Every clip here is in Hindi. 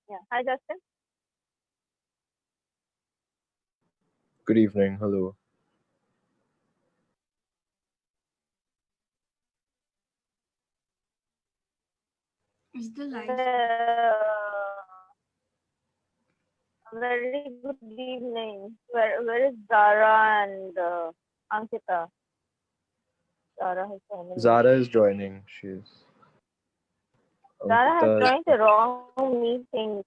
Yeah. Hi, Justin. Good evening. Hello. Is the live? Very good evening. Where is Zara and Ankita? Zara has joined in late. Zara is joining. She's Zara has Ankita is joined the wrong meeting.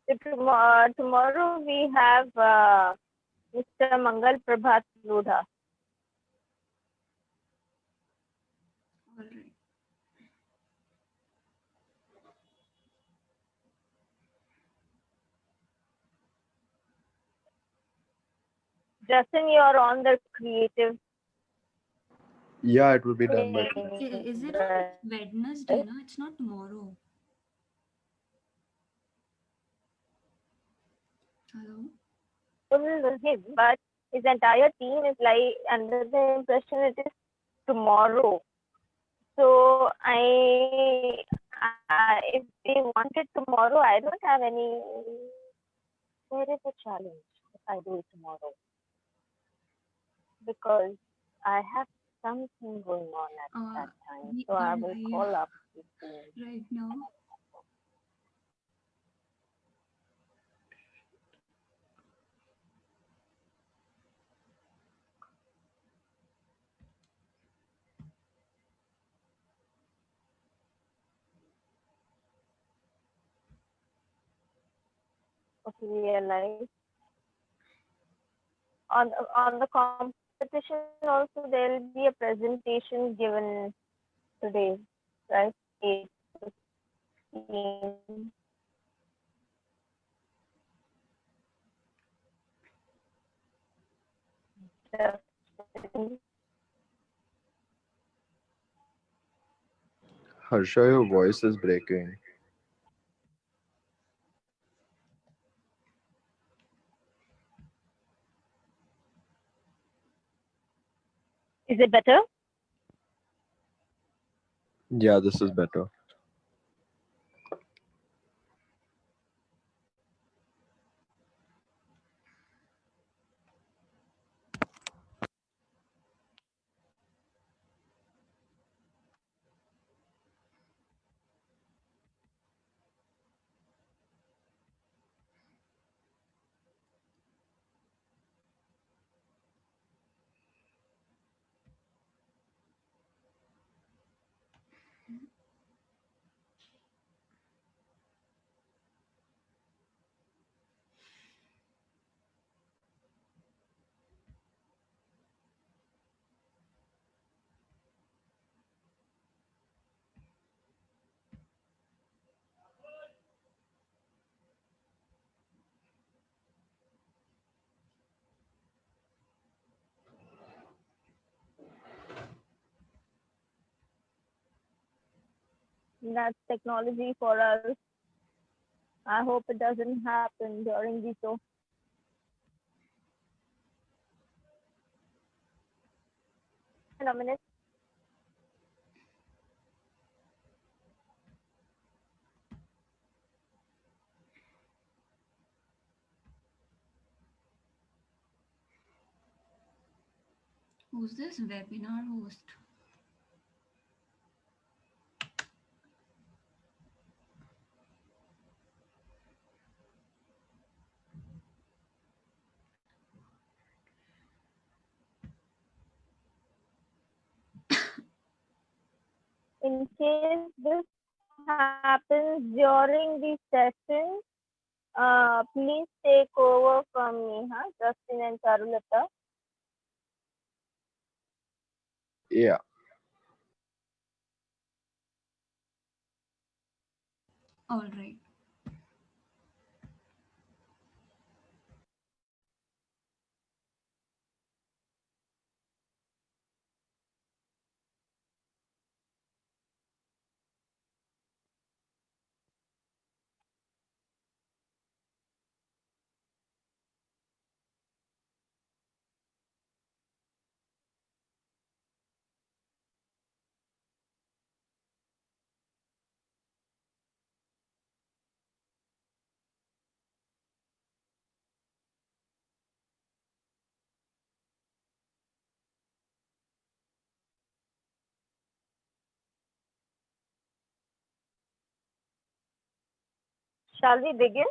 So tomorrow we have Mr. Mangal Prabhat Lodha. All right. Justin, you're on the creative Yeah, it will be done by thing, tomorrow. Is it right? on Wednesday? No, it's not tomorrow. Hello? Full him, but his entire team is like under the impression it is tomorrow. So if they want it tomorrow, I don't have any. Where is the challenge if I do it tomorrow? Because I have something going on at Uh, that time, we so are I will live call up the team. right now. Okay, we are live. On the competition also there will be a presentation given today, right? 8:15. Harsha, your voice is breaking. Is it better? Yeah, this is better. That's technology for us. I hope it doesn't happen during the show. In a minute. Who's this webinar host? In case this happens during the session, please take over from me, huh? Justin and Charulata. Yeah. All right. Shall we begin?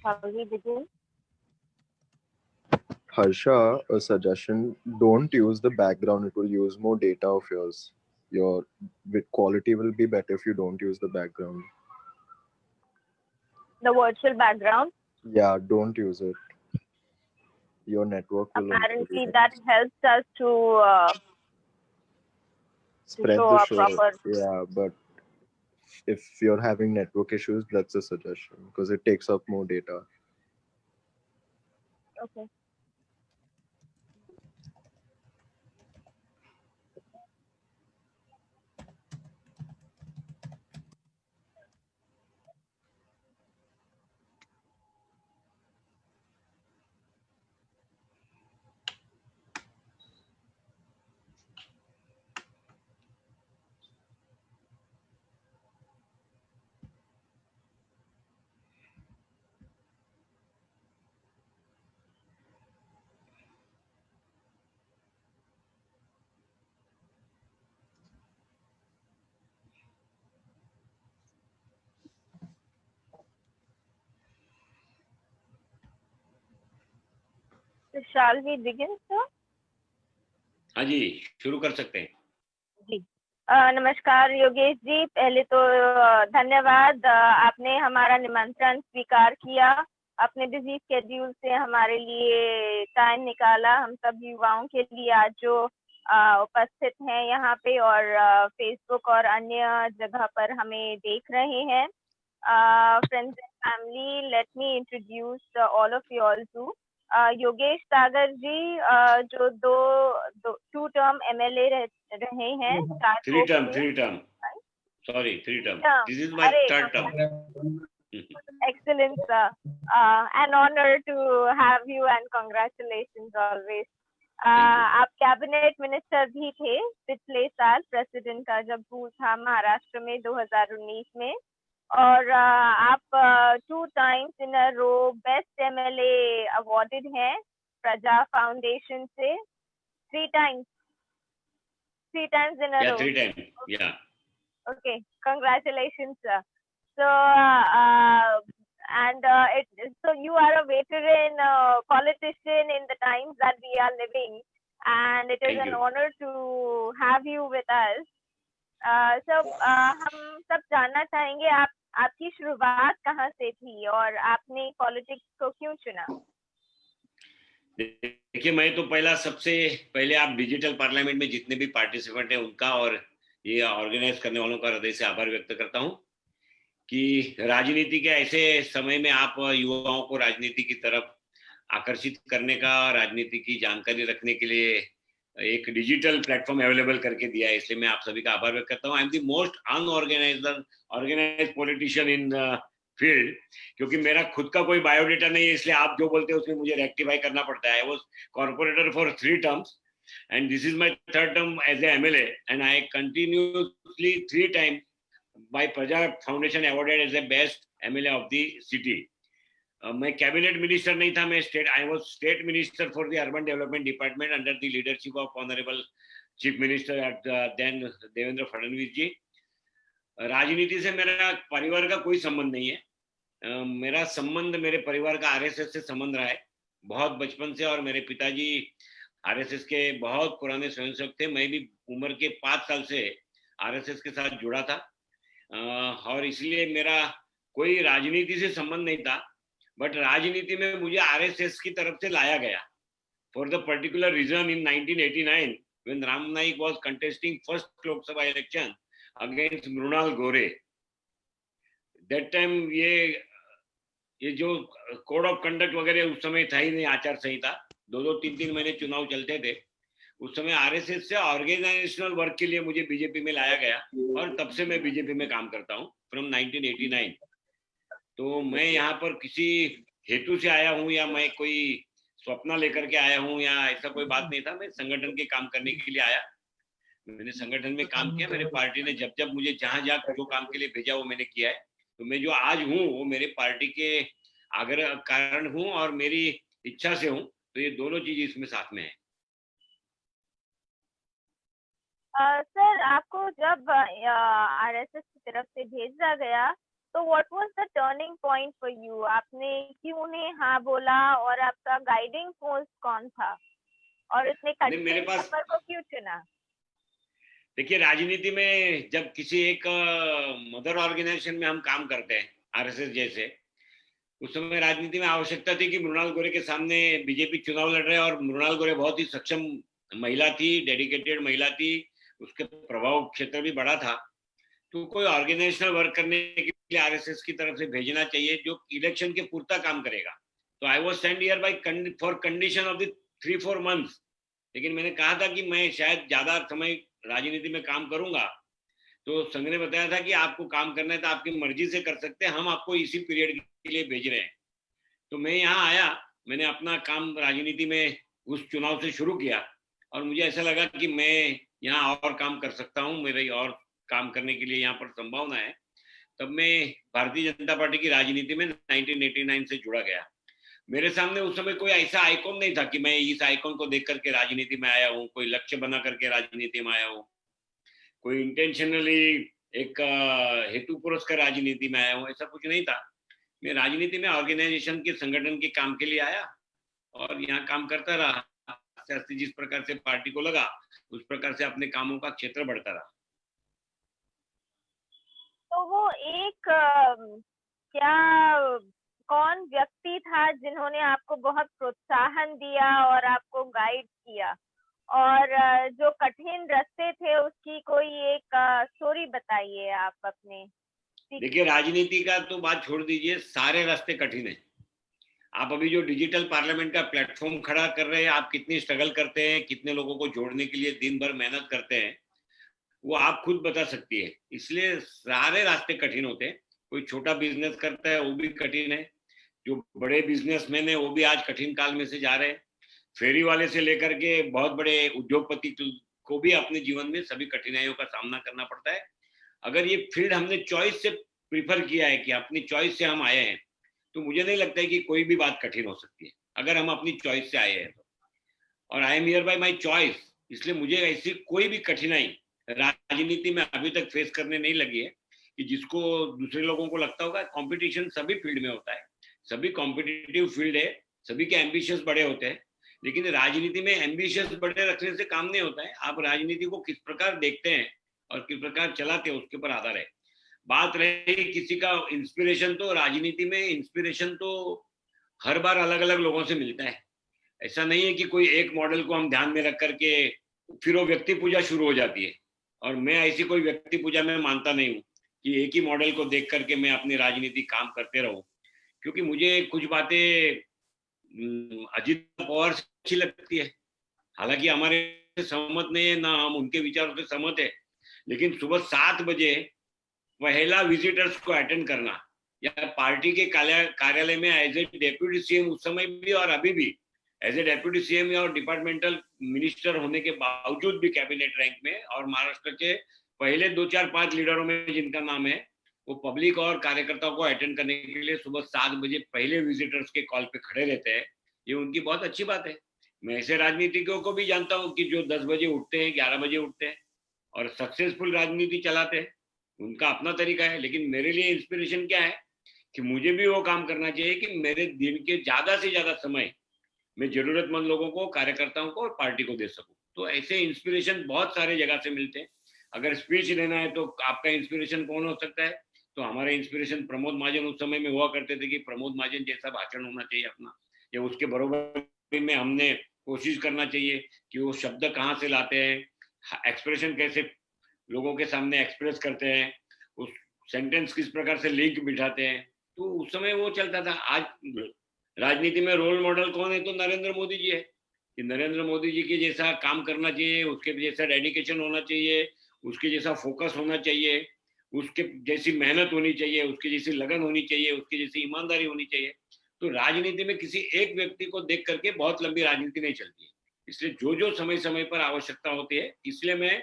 Shall we begin? Harsha, a suggestion: don't use the background. It will use more data of yours. Your quality will be better if you don't use the background. The virtual background. Yeah, don't use it. Your network will Apparently, interfere. that helps us to Spread show the a show. proper. Yeah, but if you're having network issues, that's a suggestion because it takes up more data. Okay. So shall we begin, sir? हाँ जी, शुरू कर सकते हैं। जी नमस्कार योगेश जी, पहले तो धन्यवाद, आपने हमारा निमंत्रण स्वीकार किया, अपने बिजी स्केड्यूल से हमारे लिए टाइम निकाला, हम सब युवाओं के लिए आज जो उपस्थित हैं यहाँ पे और फेसबुक और अन्य जगह पर हमें देख रहे हैं। Friends and family, let me introduce all of you all to Yogesh Sagar ji, जो टू टर्म एमएलए रहे हैं। Three term sorry 3 term, this is my third term. Excellent, sir. An honor to have you and congratulations always. आप कैबिनेट मिनिस्टर भी थे पिछले साल प्रेसिडेंट का जब भूल था महाराष्ट्र में 2019 में, और आप 2 times इन अ रो बेस्ट एमएलए अवॉर्डेड हैं प्रजा फाउंडेशन से। 3 times in a row. 3 times, yeah. Okay, congratulations, sir. So so you are a veteran politician in the times that we are living, and it is Thank an you. honor to have you with us. So हम सब जानना चाहेंगे आपकी शुरुआत कहाँ से थी और आपने पॉलिटिक्स को क्यों चुना? देखिए, मैं तो सबसे पहले आप डिजिटल पार्लियामेंट में जितने भी पार्टिसिपेंट हैं उनका और ये ऑर्गेनाइज करने वालों का हृदय से आभार व्यक्त करता हूं कि राजनीति के ऐसे समय में आप युवाओं को राजनीति की तरफ आकर्षित करने का, राजनीति की जानकारी रखने के लिए एक डिजिटल प्लेटफॉर्म अवेलेबल करके दिया है, इसलिए मैं आप सभी का आभार व्यक्त करता हूँ। I am the most organized politician in field, क्योंकि मेरा खुद का कोई बायोडेटा नहीं है, इसलिए आप जो बोलते हैं उसमें मुझे रेक्टिफाई करना पड़ता है। I was corporator for 3 terms and this is my 3rd term as a MLA, and I continuously 3 times by Praja Foundation awarded as the best MLA of the city. मैं कैबिनेट मिनिस्टर नहीं था, मैं I was state minister for the urban development department under the leadership of honourable chief minister at then Devendra Fadnavis ji. राजनीति से मेरा परिवार का कोई संबंध नहीं है। मेरा संबंध मेरे परिवार का आरएसएस से संबंध रहा है बहुत बचपन से, और मेरे पिताजी आरएसएस के बहुत पुराने स्वयंसेवक थे। मैं भी उम्र के 5 साल से आरएसएस के साथ जुड़ा था, और इसलिए मेरा कोई राजनीति से संबंध नहीं था, बट राजनीति में मुझे आरएसएस की तरफ से लाया गया for the particular reason in 1989 when Ram Naik was contesting first Lok Sabha election against Mrunal Gore. That time ये जो कोड ऑफ कंडक्ट वगैरह उस समय था ही नहीं, आचार संहिता, 2-3 महीने चुनाव चलते थे। उस समय आरएसएस से ऑर्गेनाइजेशनल वर्क के लिए मुझे बीजेपी में लाया गया और तब से मैं बीजेपी में काम करता हूँ फ्रॉम 1989। तो मैं यहाँ पर किसी हेतु से आया हूँ या मैं कोई स्वप्न लेकर के आया हूँ या ऐसा कोई बात नहीं था। मैं संगठन के काम करने के लिए आया, मैंने संगठन में काम किया। मेरे पार्टी ने जब जब मुझे जहां जो काम के लिए भेजा वो मैंने किया है। तो मैं जो आज हूँ वो मेरे पार्टी के आग्रह कारण हूँ और मेरी इच्छा से हूँ। तो ये दोनों चीज इसमें साथ में है। सर, आपको जब आरएसएस की तरफ से भेजा गया तो what was the turning point for you? आपने क्यों नहीं हाँ बोला और आपका गाइडिंग फोर्स कौन था और इतने कठिन सफर को क्यों चुना? देखिए, राजनीति में जब किसी एक मदर ऑर्गेनाइजेशन में हम काम करते हैं आरएसएस जैसे, उस समय राजनीति में आवश्यकता थी कि मृणाल गोरे के सामने बीजेपी चुनाव लड़ रहे और मृणाल गोरे बहुत ही सक्षम महिला थी, डेडिकेटेड महिला थी, उसके प्रभाव क्षेत्र भी बड़ा था। तो कोई ऑर्गेनाइजेशनल वर्क करने के लिए आरएसएस की तरफ से भेजना चाहिए जो इलेक्शन के पूर्ता काम करेगा। तो I was send here bye for condition of the 3-4 months. लेकिन मैंने कहा था कि मैं शायद ज्यादा समय राजनीति में काम करूंगा। तो संघ ने बताया था कि आपको काम करना है तो आपकी मर्जी से कर सकते हैं, हम आपको इसी पीरियड के लिए भेज रहे हैं। तो मैं यहाँ आया, मैंने अपना काम राजनीति में उस चुनाव से शुरू किया और मुझे ऐसा लगा कि मैं यहाँ और काम कर सकता हूँ, मेरे और काम करने के लिए यहाँ पर संभावना है। तब मैं भारतीय जनता पार्टी की राजनीति में 1989 से जुड़ा गया। मेरे सामने उस समय कोई ऐसा आइकॉन नहीं था कि मैं इस आइकॉन को देख करके राजनीति में आया हूँ, कोई लक्ष्य बना करके राजनीति में आया हूँ, कोई इंटेंशनली एक हेतु पुरस्कार राजनीति में आया हूँ, ऐसा कुछ नहीं था। मैं राजनीति में ऑर्गेनाइजेशन के संगठन के काम के लिए आया और यहाँ काम करता रहा। जिस प्रकार से पार्टी को लगा उस प्रकार से अपने कामों का क्षेत्र बढ़ता रहा। तो वो एक क्या कौन व्यक्ति था जिन्होंने आपको बहुत प्रोत्साहन दिया और आपको गाइड किया, और जो कठिन रास्ते थे उसकी कोई एक स्टोरी बताइए आप अपने। देखिए, राजनीति का तो बात छोड़ दीजिए, सारे रास्ते कठिन है। आप अभी जो डिजिटल पार्लियामेंट का प्लेटफॉर्म खड़ा कर रहे हैं, आप कितनी स्ट्रगल करते हैं, कितने लोगों को जोड़ने के लिए दिन भर मेहनत करते हैं, वो आप खुद बता सकती है। इसलिए सारे रास्ते कठिन होते हैं। कोई छोटा बिजनेस करता है वो भी कठिन है, जो बड़े बिजनेसमैन है वो भी आज कठिन काल में से जा रहे हैं। फेरी वाले से लेकर के बहुत बड़े उद्योगपति को भी अपने जीवन में सभी कठिनाइयों का सामना करना पड़ता है। अगर ये फील्ड हमने चॉइस से प्रीफर किया है कि अपनी चॉइस से हम आए हैं, तो मुझे नहीं लगता है कि कोई भी बात कठिन हो सकती है अगर हम अपनी चॉइस से आए हैं तो। और I am here bye my choice, इसलिए मुझे ऐसी कोई भी कठिनाई राजनीति में अभी तक फेस करने नहीं लगी है कि जिसको दूसरे लोगों को लगता होगा। कंपटीशन सभी फील्ड में होता है, सभी कॉम्पिटिटिव फील्ड है, सभी के एम्बिशियस बड़े होते हैं, लेकिन राजनीति में एम्बिशियस बड़े रखने से काम नहीं होता है। आप राजनीति को किस प्रकार देखते हैं और किस प्रकार चलाते हैं उसके ऊपर आधार है। बात रही किसी का इंस्पिरेशन, तो राजनीति में इंस्पिरेशन तो हर बार अलग अलग लोगों से मिलता है। ऐसा नहीं है कि कोई एक मॉडल को हम ध्यान में रख करके फिर वो व्यक्ति पूजा शुरू हो जाती है। और मैं ऐसी कोई व्यक्ति पूजा में मानता नहीं हूँ कि एक ही मॉडल को देख करके मैं अपनी राजनीति काम करते रहूं, क्योंकि मुझे कुछ बातें अजित पवार से अच्छी लगती है। हालांकि हमारे सहमत नहीं है, ना हम उनके विचारों से सहमत है, लेकिन सुबह 7 बजे पहला विजिटर्स को अटेंड करना या पार्टी के कार्यालय में एज ए डेप्यूटी सीएम उस समय भी और अभी भी एज ए डेप्यूटी सीएम और डिपार्टमेंटल मिनिस्टर होने के बावजूद भी कैबिनेट रैंक में, और महाराष्ट्र के पहले 2-4-5 लीडरों में जिनका नाम है, वो पब्लिक और कार्यकर्ताओं को अटेंड करने के लिए सुबह 7 बजे पहले विजिटर्स के कॉल पे खड़े रहते हैं। ये उनकी बहुत अच्छी बात है। मैं ऐसे राजनीतिज्ञों को भी जानता हूँ कि जो 10 बजे उठते हैं, 11 बजे उठते हैं और सक्सेसफुल राजनीति चलाते हैं। उनका अपना तरीका है, लेकिन मेरे लिए इंस्पिरेशन क्या है कि मुझे भी वो काम करना चाहिए कि मेरे दिन के ज्यादा से ज्यादा समय मैं जरूरतमंद लोगों को, कार्यकर्ताओं को और पार्टी को दे सकूं। तो ऐसे इंस्पिरेशन बहुत सारे जगह से मिलते हैं। अगर स्पीच देना है तो आपका इंस्पिरेशन कौन हो सकता है? तो हमारा इंस्पिरेशन प्रमोद महाजन उस समय में हुआ करते थे कि प्रमोद महाजन जैसा भाषण होना चाहिए अपना, या उसके बरोबर में हमने कोशिश करना चाहिए कि वो शब्द कहाँ से लाते हैं, एक्सप्रेशन कैसे लोगों के सामने एक्सप्रेस करते हैं, उस सेंटेंस किस प्रकार से लिंक बिठाते हैं। तो उस समय वो चलता था। आज राजनीति में रोल मॉडल कौन है? तो नरेंद्र मोदी जी है कि नरेंद्र मोदी जी के जैसा काम करना चाहिए, उसके जैसा डेडिकेशन होना चाहिए, उसके जैसा फोकस होना चाहिए, उसके जैसी मेहनत होनी चाहिए, उसकी जैसी लगन होनी चाहिए, उसकी जैसी ईमानदारी होनी चाहिए। तो राजनीति में किसी एक व्यक्ति को देख करके बहुत लंबी राजनीति नहीं चलती है। इसलिए जो जो समय समय पर आवश्यकता होती है, इसलिए मैं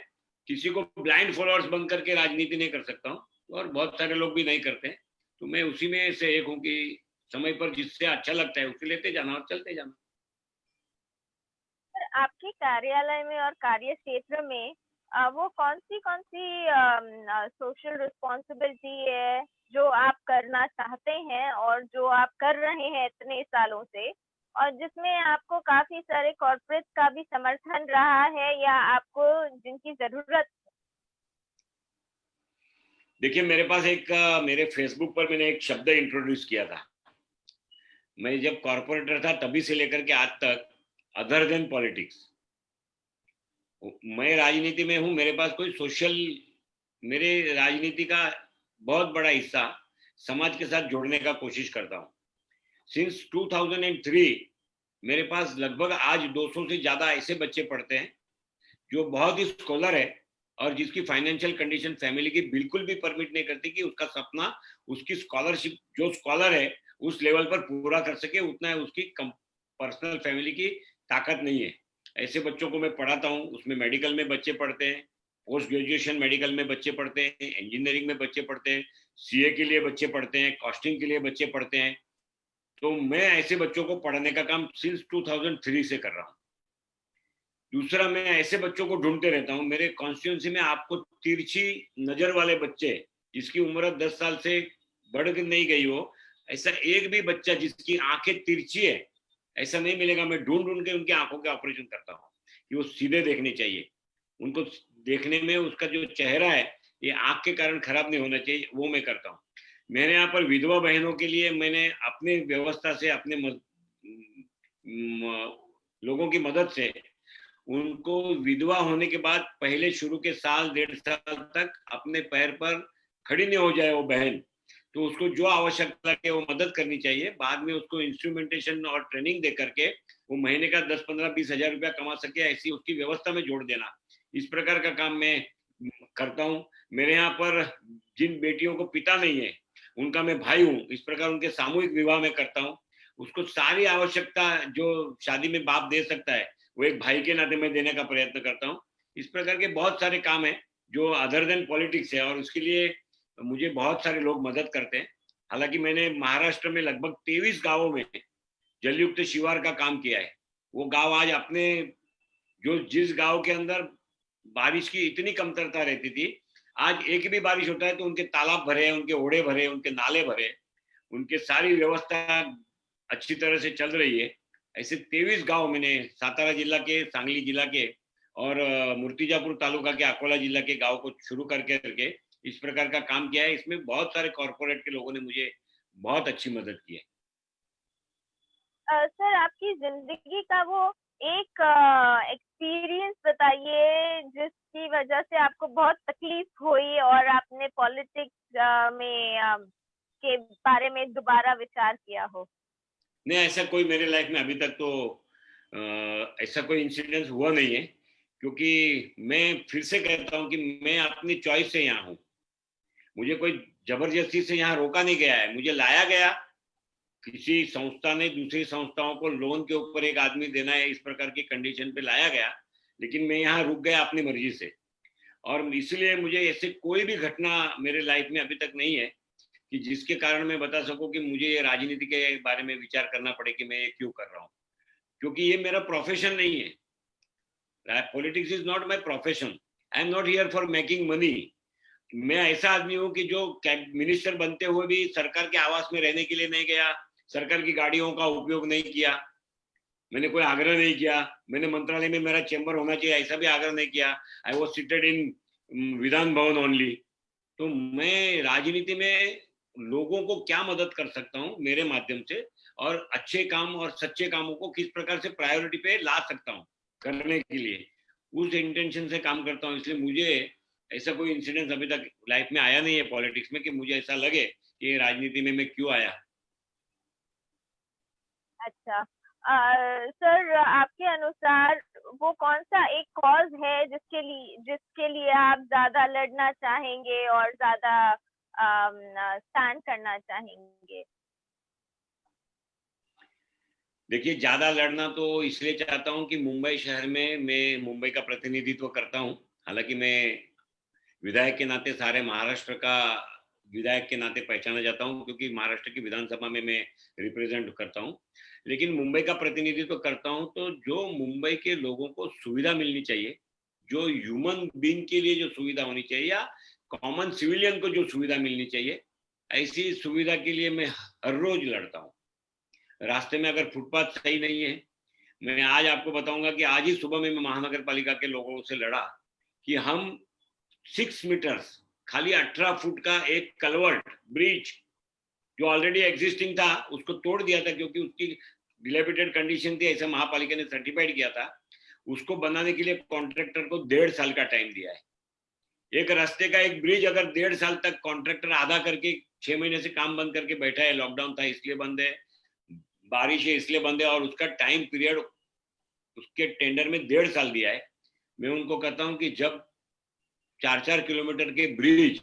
किसी को ब्लाइंड फॉलोअर्स बन करके राजनीति नहीं कर सकता हूँ, और बहुत सारे लोग भी नहीं करते हैं। तो मैं उसी में से एक हूँ कि समय पर जिससे अच्छा लगता है उसे लेते जाना और चलते जाना। आपके कार्यालय में और कार्य क्षेत्र में वो कौन सी सोशल रिस्पॉन्सिबिलिटी है जो आप करना चाहते हैं और जो आप कर रहे हैं इतने सालों से, और जिसमें आपको काफी सारे कॉर्पोरेट का भी समर्थन रहा है या आपको जिनकी जरूरत? देखिए, मेरे पास मेरे फेसबुक पर मैंने एक शब्द इंट्रोड्यूस किया था। मैं जब कॉर्पोरेटर था तभी से लेकर के आज तक, अदर देन पॉलिटिक्स। मैं राजनीति में हूं, मेरे पास कोई सोशल, मेरे राजनीति का बहुत बड़ा हिस्सा समाज के साथ जोड़ने का कोशिश करता हूं। सिंस 2003 मेरे पास लगभग आज 200 से ज्यादा ऐसे बच्चे पढ़ते हैं जो बहुत ही स्कॉलर है और जिसकी फाइनेंशियल कंडीशन फैमिली की बिल्कुल भी परमिट नहीं करती कि उसका सपना, उसकी स्कॉलरशिप, जो स्कॉलर है उस लेवल पर पूरा कर सके, उतना है उसकी पर्सनल फैमिली की ताकत नहीं है। ऐसे बच्चों को मैं पढ़ाता हूँ। उसमें मेडिकल में बच्चे पढ़ते हैं, पोस्ट ग्रेजुएशन मेडिकल में बच्चे पढ़ते हैं, इंजीनियरिंग में बच्चे पढ़ते हैं, सीए के लिए बच्चे पढ़ते हैं, कॉस्टिंग के लिए बच्चे पढ़ते हैं। तो मैं ऐसे बच्चों को पढ़ाने का काम सिंस 2003 से कर रहा हूँ। दूसरा, मैं ऐसे बच्चों को ढूंढते रहता हूँ। मेरे कॉन्स्टिट्यूंसी में आपको तिरछी नजर वाले बच्चे, जिसकी उम्र 10 साल से बढ़ नहीं गई हो, ऐसा एक भी बच्चा जिसकी आंखें तिरछी है, ऐसा नहीं मिलेगा। मैं ढूंढ ढूंढ के उनकी आंखों के ऑपरेशन करता हूँ कि वो सीधे देखने चाहिए। उनको देखने में उसका जो चेहरा है ये आंख के कारण खराब नहीं होना चाहिए, वो मैं करता हूँ। मेरे यहाँ पर विधवा बहनों के लिए मैंने अपने व्यवस्था से, अपने लोगों की मदद से, उनको विधवा होने के बाद पहले शुरू के साल 1.5 साल तक अपने पैर पर खड़ी नहीं हो जाए वो बहन, तो उसको जो आवश्यकता है वो मदद करनी चाहिए। बाद में उसको इंस्ट्रूमेंटेशन और ट्रेनिंग दे करके वो महीने का 10, 15, 20 हजार रुपया कमा सके, ऐसी उसकी व्यवस्था में जोड़ देना। इस प्रकार का काम मैं करता हूँ। मेरे यहाँ पर जिन बेटियों को पिता नहीं है उनका मैं भाई हूँ, इस प्रकार उनके सामूहिक विवाह में करता हूँ। उसको सारी आवश्यकता जो शादी में बाप दे सकता है वो एक भाई के नाते मैं देने का प्रयत्न करता हूँ। इस प्रकार के बहुत सारे काम हैं जो अदर देन पॉलिटिक्स है, और उसके लिए मुझे बहुत सारे लोग मदद करते हैं। हालांकि मैंने महाराष्ट्र में लगभग 23 गांवों में जलयुक्त शिवार का काम किया है। वो गांव आज अपने, जिस गांव के अंदर बारिश की इतनी कमतरता रहती थी, आज एक भी बारिश होता है तो उनके तालाब भरे, उनके ओढ़े भरे, उनके नाले भरे, उनके सारी व्यवस्था अच्छी तरह से चल रही है। ऐसे 23 गांव मैंने सातारा जिला के, सांगली जिला के और मूर्तिजापुर तालुका के अकोला जिला के गांव को शुरू करके इस प्रकार का काम किया है। इसमें बहुत सारे कॉर्पोरेट के लोगों ने मुझे बहुत अच्छी मदद की है। सर, आपकी जिंदगी का वो एक एक्सपीरियंस बताइए जिसकी वजह से आपको बहुत तकलीफ हुई और आपने पॉलिटिक्स में के बारे में दोबारा विचार किया हो। नहीं, ऐसा कोई मेरे लाइफ में अभी तक तो ऐसा कोई इंसिडेंस हुआ नहीं है, क्योंकि मैं फिर से कहता हूँ कि मैं अपनी चॉइस से यहाँ हूँ। मुझे कोई जबरदस्ती से यहाँ रोका नहीं गया है। मुझे लाया गया, किसी संस्था ने दूसरी संस्थाओं को लोन के ऊपर एक आदमी देना है, इस प्रकार की कंडीशन पे लाया गया, लेकिन मैं यहाँ रुक गया अपनी मर्जी से। और इसलिए मुझे ऐसे कोई भी घटना मेरे लाइफ में अभी तक नहीं है कि जिसके कारण मैं बता सकूं कि मुझे ये राजनीति के बारे में विचार करना पड़े कि मैं ये क्यों कर रहा हूँ, क्योंकि ये मेरा प्रोफेशन नहीं है। Politics is not my profession. I am not here for making money. मैं ऐसा आदमी हूँ कि जो मिनिस्टर बनते हुए भी सरकार के आवास में रहने के लिए नहीं गया, सरकार की गाड़ियों का उपयोग नहीं किया, मैंने कोई आग्रह नहीं किया, मैंने मंत्रालय में मेरा चेंबर होना चाहिए ऐसा भी आग्रह नहीं किया। I was seated in Vidhan Bhavan only. तो मैं राजनीति में लोगों को क्या मदद कर सकता हूँ मेरे माध्यम से, और अच्छे काम और सच्चे कामों को किस प्रकार से प्रायोरिटी पे ला सकता हूँ करने के लिए, उस इंटेंशन से काम करता हूँ। इसलिए मुझे ऐसा कोई इंसिडेंस अभी तक लाइफ में आया नहीं है पॉलिटिक्स में कि मुझे ऐसा लगे कि राजनीति में मैं क्यों आया। अच्छा, सर आपके अनुसार वो कौन सा एक कॉज है जिसके लिए आप ज्यादा लड़ना चाहेंगे और ज्यादा स्टैंड करना चाहेंगे? देखिए, ज्यादा लड़ना तो इसलिए चाहता हूँ कि मुंबई शहर में मैं मुंबई का प्रतिनिधित्व करता हूँ। हालांकि मैं विधायक के नाते सारे महाराष्ट्र का विधायक के नाते पहचाना जाता हूँ, क्योंकि महाराष्ट्र की विधानसभा में मैं रिप्रेजेंट करता हूँ। लेकिन मुंबई का प्रतिनिधित्व करता हूँ, तो जो मुंबई के लोगों को सुविधा मिलनी चाहिए, जो ह्यूमन बीइंग के लिए जो सुविधा होनी चाहिए, या कॉमन सिविलियन को जो सुविधा मिलनी चाहिए, ऐसी सुविधा के लिए मैं हर रोज लड़ता हूँ। रास्ते में अगर फुटपाथ सही नहीं है, मैं आज आपको बताऊंगा कि आज ही सुबह में मैं महानगर पालिका के लोगों से लड़ा कि हम 6 मीटर्स, खाली 18 फुट का एक कलवर्ट ब्रिज जो ऑलरेडी एग्जिस्टिंग था उसको तोड़ दिया था, क्योंकि उसकी डिलेपिटेड कंडीशन थी, ऐसा महापालिका ने सर्टिफाइड किया था। उसको बनाने के लिए कॉन्ट्रैक्टर को 1.5 साल का टाइम दिया है। एक रास्ते का एक ब्रिज अगर 1.5 साल तक कॉन्ट्रैक्टर आधा करके 6 महीने से काम बंद करके बैठा है, लॉकडाउन था इसलिए बंद है, बारिश है इसलिए बंद है, और उसका टाइम पीरियड उसके टेंडर में 1.5 साल दिया है, मैं उनको कहता हूं कि जब 4-4 किलोमीटर के ब्रिज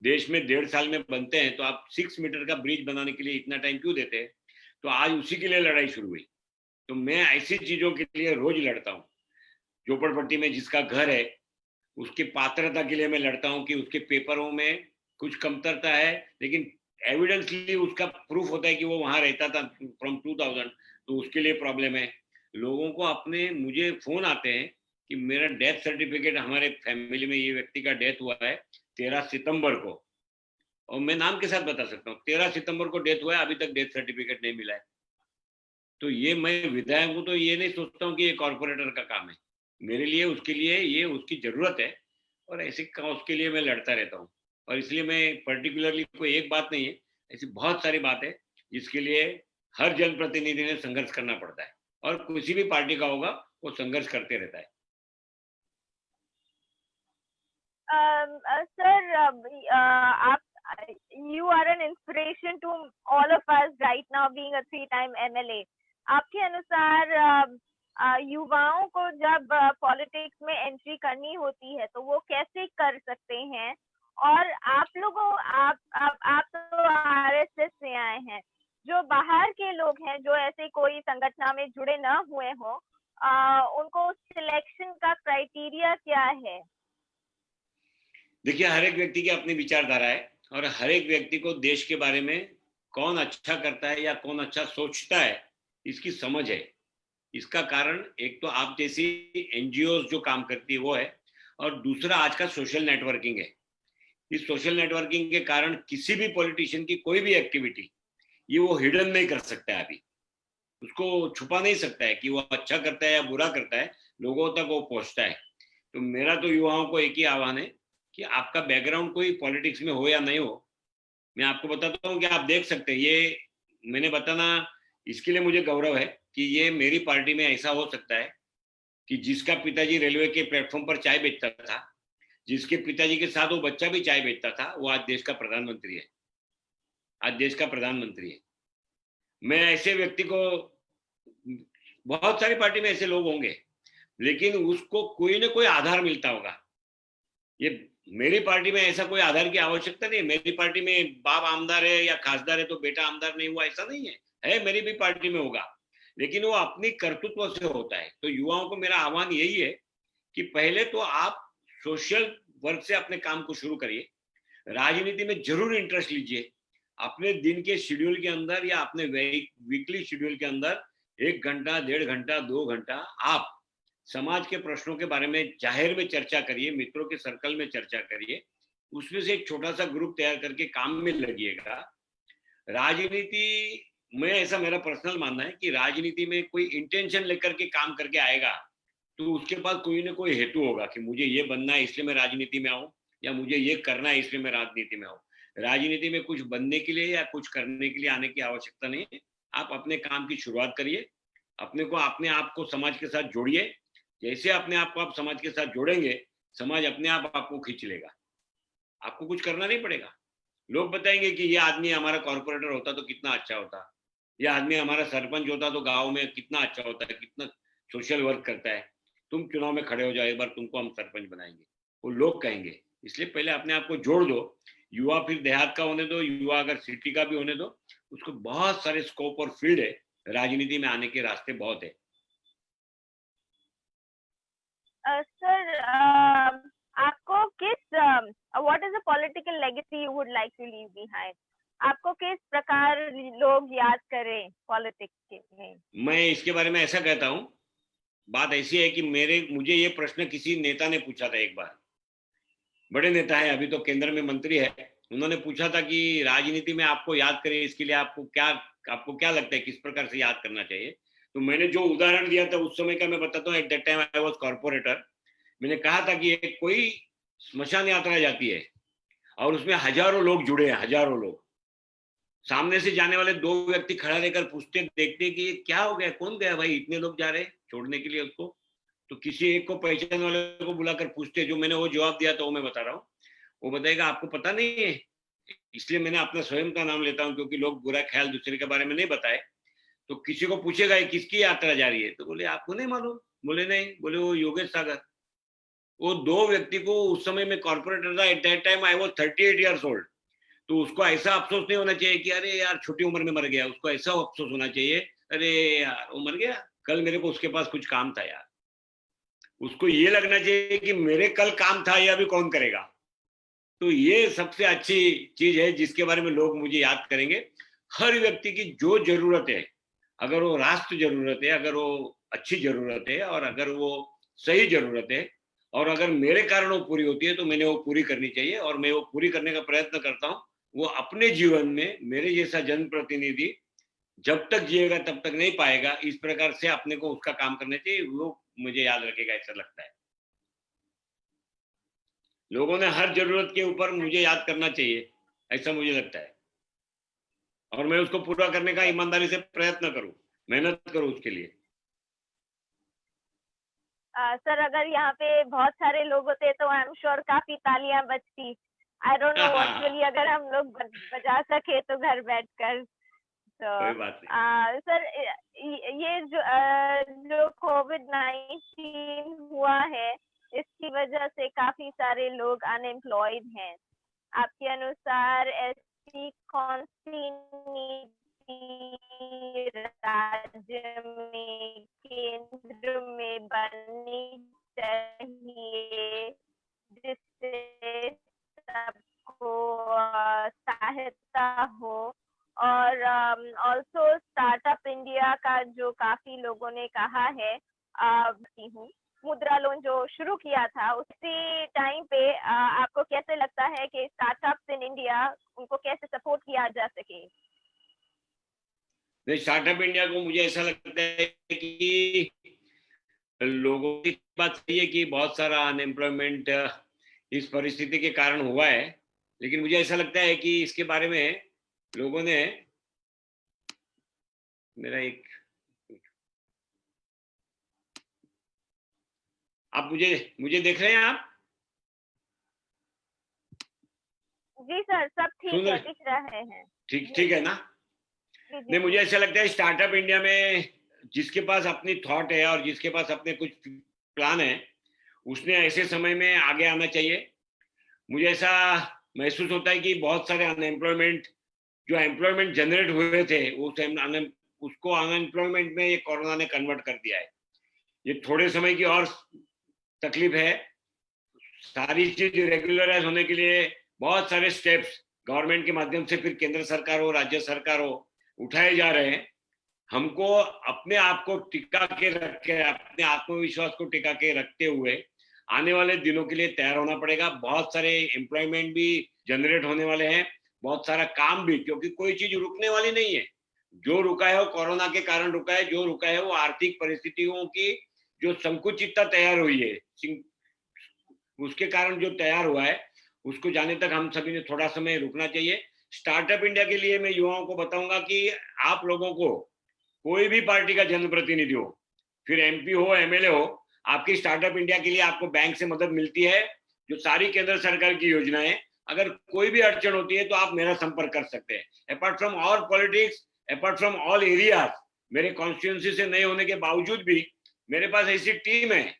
देश में 1.5 साल में बनते हैं, तो आप 6 मीटर का ब्रिज बनाने के लिए इतना टाइम क्यों देते हैं? तो आज उसी के लिए लड़ाई शुरू हुई। तो मैं ऐसी चीजों के लिए रोज लड़ता हूँ। झोपड़पट्टी में जिसका घर है उसकी पात्रता के लिए मैं लड़ता हूँ कि उसके पेपरों में कुछ कमतरता है, लेकिन एविडेंसली उसका प्रूफ होता है कि वो वहां रहता था फ्रॉम 2000, तो उसके लिए प्रॉब्लम है। लोगों को अपने मुझे फोन आते हैं कि मेरा डेथ सर्टिफिकेट, हमारे फैमिली में ये व्यक्ति का डेथ हुआ है 13 सितंबर को, और मैं नाम के साथ बता सकता हूँ 13 सितंबर को डेथ हुआ है, अभी तक डेथ सर्टिफिकेट नहीं मिला है। तो ये मैं विधायक हूँ तो ये नहीं सोचता हूँ कि ये कॉर्पोरेटर का काम है, मेरे लिए उसके लिए ये उसकी जरूरत है, और ऐसे काउस के लिए मैं लड़ता रहता हूँ। और इसलिए मैं पर्टिकुलरली कोई एक बात नहीं है, ऐसी बहुत सारी बात है जिसके लिए हर जनप्रतिनिधि ने संघर्ष करना पड़ता है, और किसी भी पार्टी का होगा वो संघर्ष करते रहता है। सर, आप you are an inspiration to all of us right now, being a 3-time MLA. आपके अनुसार युवाओं को जब पॉलिटिक्स में एंट्री करनी होती है तो वो कैसे कर सकते हैं? और आप लोगों आप तो आरएसएस से आए हैं, जो बाहर के लोग हैं जो ऐसे कोई संगठन में जुड़े न हुए हो, उनको सिलेक्शन का क्राइटेरिया क्या है? देखिए, हर एक व्यक्ति की अपनी विचारधारा है, और हर एक व्यक्ति को देश के बारे में कौन अच्छा करता है या कौन अच्छा सोचता है इसकी समझ है। इसका कारण एक तो आप जैसी एनजीओ जो काम करती है वो है, और दूसरा आज का सोशल नेटवर्किंग है। इस सोशल नेटवर्किंग के कारण किसी भी पॉलिटिशियन की कोई भी एक्टिविटी ये वो हिडन नहीं कर सकता है, अभी उसको छुपा नहीं सकता है कि वो अच्छा करता है या बुरा करता है, लोगों तक वो पहुंचता है। तो मेरा तो युवाओं को एक ही आह्वान है कि आपका बैकग्राउंड कोई पॉलिटिक्स में हो या नहीं हो, मैं आपको बताता हूँ कि आप देख सकते हैं, ये मैंने बताना इसके लिए मुझे गौरव है कि ये मेरी पार्टी में ऐसा हो सकता है कि जिसका पिताजी रेलवे के प्लेटफॉर्म पर चाय बेचता था, जिसके पिताजी के साथ वो बच्चा भी चाय बेचता था, वो आज देश का प्रधानमंत्री है। आज देश का प्रधानमंत्री है। मैं ऐसे व्यक्ति को, बहुत सारी पार्टी में ऐसे लोग होंगे, लेकिन उसको कोई ना कोई आधार मिलता होगा। ये मेरी पार्टी में ऐसा कोई आधार की आवश्यकता नहीं है। मेरी पार्टी में बाप आमदार है या खासदार है तो बेटा आमदार नहीं हुआ, ऐसा नहीं है मेरी भी पार्टी में होगा, लेकिन वो अपनी कर्तृत्व से होता है। तो युवाओं को मेरा आह्वान यही है कि पहले तो आप सोशल वर्क से अपने काम को शुरू करिए, राजनीति में जरूर इंटरेस्ट लीजिए, अपने दिन के शेड्यूल के अंदर या अपने वीकली शेड्यूल के अंदर 1 घंटा, 1.5 घंटा, 2 घंटा आप समाज के प्रश्नों के बारे में जाहिर में चर्चा करिए, मित्रों के सर्कल में चर्चा करिए, उसमें से एक छोटा सा ग्रुप तैयार करके काम में लगिएगा। राजनीति में ऐसा मेरा पर्सनल मानना है कि राजनीति में कोई इंटेंशन लेकर के काम करके आएगा तो उसके पास कोई ना कोई हेतु होगा कि मुझे ये बनना है इसलिए मैं राजनीति में आऊं, या मुझे ये करना है इसलिए मैं राजनीति में आऊं। राजनीति में कुछ बनने के लिए या कुछ करने के लिए आने की आवश्यकता नहीं है। आप अपने काम की शुरुआत करिए, अपने आप को समाज के साथ जोड़िए। जैसे अपने आप को आप समाज के साथ जोड़ेंगे, समाज अपने आप आपको खींच लेगा, आपको कुछ करना नहीं पड़ेगा। लोग बताएंगे कि ये आदमी हमारा कॉर्पोरेटर होता तो कितना अच्छा होता, ये आदमी हमारा सरपंच होता तो गांव में कितना अच्छा होता है, कितना सोशल वर्क करता है, तुम चुनाव में खड़े हो जाओ एक बार, तुमको हम सरपंच बनाएंगे, वो लोग कहेंगे। इसलिए पहले अपने आप को जोड़ दो। युवा फिर देहात का होने दो, युवा अगर सिटी का भी होने दो, उसको बहुत सारे स्कोप और फील्ड है, राजनीति में आने के रास्ते बहुत है। सर, आपको किस what is the political legacy you would like to leave behind? आपको किस प्रकार लोग याद करें पॉलिटिक्स में? मैं इसके बारे में ऐसा कहता हूँ, बात ऐसी है कि मुझे ये प्रश्न किसी नेता ने पूछा था एक बार, बड़े नेता है, अभी तो केंद्र में मंत्री है, उन्होंने पूछा था कि राजनीति में आपको याद करें इसके लिए आपको क्या लगता है, किस प्रकार से याद करना चाहिए। तो मैंने जो उदाहरण दिया था उस समय का मैं बताता हूँ। At that time I was corporator. मैंने कहा था कि एक कोई स्मशान यात्रा जाती है और उसमें हजारों लोग जुड़े हैं, हजारों लोग। सामने से जाने वाले दो व्यक्ति खड़ा रहकर पूछते देखते कि ये क्या हो गया, कौन गया भाई, इतने लोग जा रहे हैं छोड़ने के लिए उसको। तो किसी एक को पहचान वाले को बुलाकर पूछते, जो मैंने वो जवाब दिया था वो मैं बता रहा हूँ, वो बताएगा आपको पता नहीं है। इसलिए मैंने अपना स्वयं का नाम लेता हूँ क्योंकि लोग बुरा ख्याल दूसरे के बारे में नहीं बताए। तो किसी को पूछेगा किसकी यात्रा जा रही है, तो बोले आपको नहीं मालूम, बोले नहीं, बोले वो योगेश सागर। वो दो व्यक्ति को, उस समय में कॉर्पोरेटर था, at that time I was 38 years old. तो उसको ऐसा अफसोस नहीं होना चाहिए कि अरे यार छोटी उम्र में मर गया, उसको ऐसा अफसोस होना चाहिए अरे यार वो मर गया, कल मेरे को उसके पास कुछ काम था यार। उसको ये लगना चाहिए कि मेरे कल काम था, ये अभी कौन करेगा। तो ये सबसे अच्छी चीज है जिसके बारे में लोग मुझे याद करेंगे। हर व्यक्ति की जो जरूरत है, अगर वो राष्ट्र जरूरत है, अगर वो अच्छी जरूरत है, और अगर वो सही जरूरत है, और अगर मेरे कारण वो पूरी होती है तो मैंने वो पूरी करनी चाहिए, और मैं वो पूरी करने का प्रयत्न करता हूँ। वो अपने जीवन में मेरे जैसा जनप्रतिनिधि जब तक जिएगा तब तक नहीं पाएगा, इस प्रकार से अपने को उसका काम करना चाहिए, वो मुझे याद रखेगा, ऐसा लगता है। लोगों ने हर जरूरत के ऊपर मुझे याद करना चाहिए, ऐसा मुझे लगता है, और मैं उसको पूरा करने का ईमानदारी से प्रयत्न करूं, मेहनत करूं उसके लिए। सर, अगर यहाँ पे बहुत सारे लोग होते तो आई एम श्योर काफी तालियां बजती। आई डोंट नो एक्चुअली अगर हम लोग बजा सके तो घर बैठकर। तो कोई बात नहीं। सर, ये जो कोविड-19 हुआ है, इसकी वजह से काफी सारे लोग अनएम्प्लॉयड हैं। आपके अनुसार ऐसी कौन सी नीति राज्य में, केंद्र में बननी चाहिए जिससे सबको सहायता हो? और ऑल्सो स्टार्टअप इंडिया का जो काफी लोगों ने कहा है, मुद्रा लोन जो शुरू किया था, उसी टाइम पे आपको कैसे लगता है कि स्टार्टअप्स इन इंडिया, उनको कैसे सपोर्ट किया जा सके? स्टार्टअप इंडिया को मुझे ऐसा लगता है कि लोगों की बात सही है कि बहुत सारा अनएम्प्लॉयमेंट इस परिस्थिति के कारण हुआ है, लेकिन मुझे ऐसा लगता है कि इसके बारे में लोगों ने, मेरा एक, आप मुझे देख रहे हैं आप? जी सर, सब ठीक है, दिख रहे हैं। ठीक है ना? नहीं, मुझे ऐसा लगता है स्टार्टअप इंडिया में जिसके पास अपनी थॉट है और जिसके पास अपने कुछ प्लान है, उसने ऐसे समय में आगे आना चाहिए। मुझे ऐसा महसूस होता है कि बहुत सारे अनएम्प्लॉयमेंट, जो एम्प्लॉयमेंट जनरेट हुए थे, उसको अनएम्प्लॉयमेंट में ये कोरोना ने कन्वर्ट कर दिया है। ये थोड़े समय की और तकलीफ है। सारी चीज रेगुलराइज होने के लिए बहुत सारे स्टेप्स गवर्नमेंट के माध्यम से, फिर केंद्र सरकार हो, राज्य सरकार हो, उठाए जा रहे हैं। हमको अपने आप को टिका के रख के, अपने आत्मविश्वास को टिका के रखते हुए आने वाले दिनों के लिए तैयार होना पड़ेगा। बहुत सारे एम्प्लॉयमेंट भी जनरेट होने वाले हैं, बहुत सारा काम भी, क्योंकि कोई चीज रुकने वाली नहीं है। जो रुका है वो कोरोना के कारण रुका है, जो रुका है वो आर्थिक परिस्थितियों की जो संकुचितता तैयार हुई है, उसके कारण जो तैयार हुआ है, उसको जाने तक हम सभी ने थोड़ा समय रुकना चाहिए। स्टार्टअप इंडिया के लिए मैं युवाओं को बताऊंगा कि आप लोगों को कोई भी पार्टी का जनप्रतिनिधि हो, फिर एमपी हो, एमएलए हो, आपकी स्टार्टअप इंडिया के लिए आपको बैंक से मदद मिलती है, जो सारी केंद्र सरकार की योजनाएं। अगर कोई भी अड़चन होती है तो आप मेरा संपर्क कर सकते हैं। Apart from all politics, apart from all areas, मेरे कॉन्स्टिट्यूंसी से नहीं होने के बावजूद भी मेरे पास ऐसी टीम है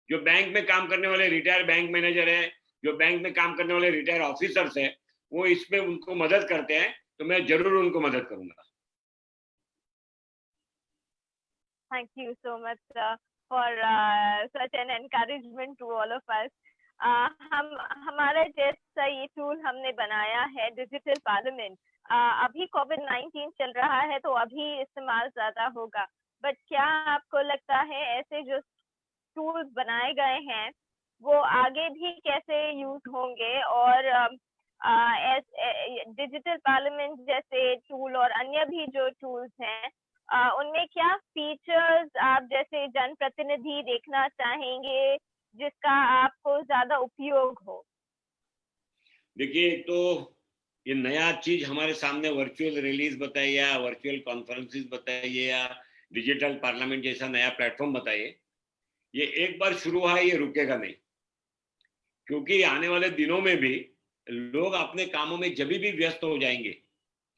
जो बैंक में काम करने वाले रिटायर्ड बैंक मैनेजर है, जो बैंक में काम करने वाले रिटायर्ड ऑफिसर्स है, वो इसमें उनको मदद करते हैं, तो मैं जरूर उनको मदद करूंगा। Thank you so much for such an encouragement to all of us. हमारा जैसा ये टूल हमने बनाया है डिजिटल पार्लियामेंट, अभी कोविड-19 चल रहा है तो अभी इस्तेमाल ज्यादा होगा, बट क्या आपको लगता है ऐसे जो टूल्स बनाए गए हैं वो आगे भी कैसे यूज होंगे, और डिजिटल पार्लियामेंट जैसे टूल और अन्य भी जो टूल्स हैं उनमें क्या फीचर्स आप जैसे जनप्रतिनिधि देखना चाहेंगे जिसका आपको ज्यादा उपयोग हो? देखिए, तो ये नया चीज हमारे सामने वर्चुअल रिलीज बताइए या वर्चुअल कॉन्फ्रेंसेस बताइए या डिजिटल पार्लियामेंट जैसा नया प्लेटफॉर्म बताइए, ये एक बार शुरू हुआ है, ये रुकेगा नहीं, क्योंकि आने वाले दिनों में भी लोग अपने कामों में जब भी व्यस्त हो जाएंगे।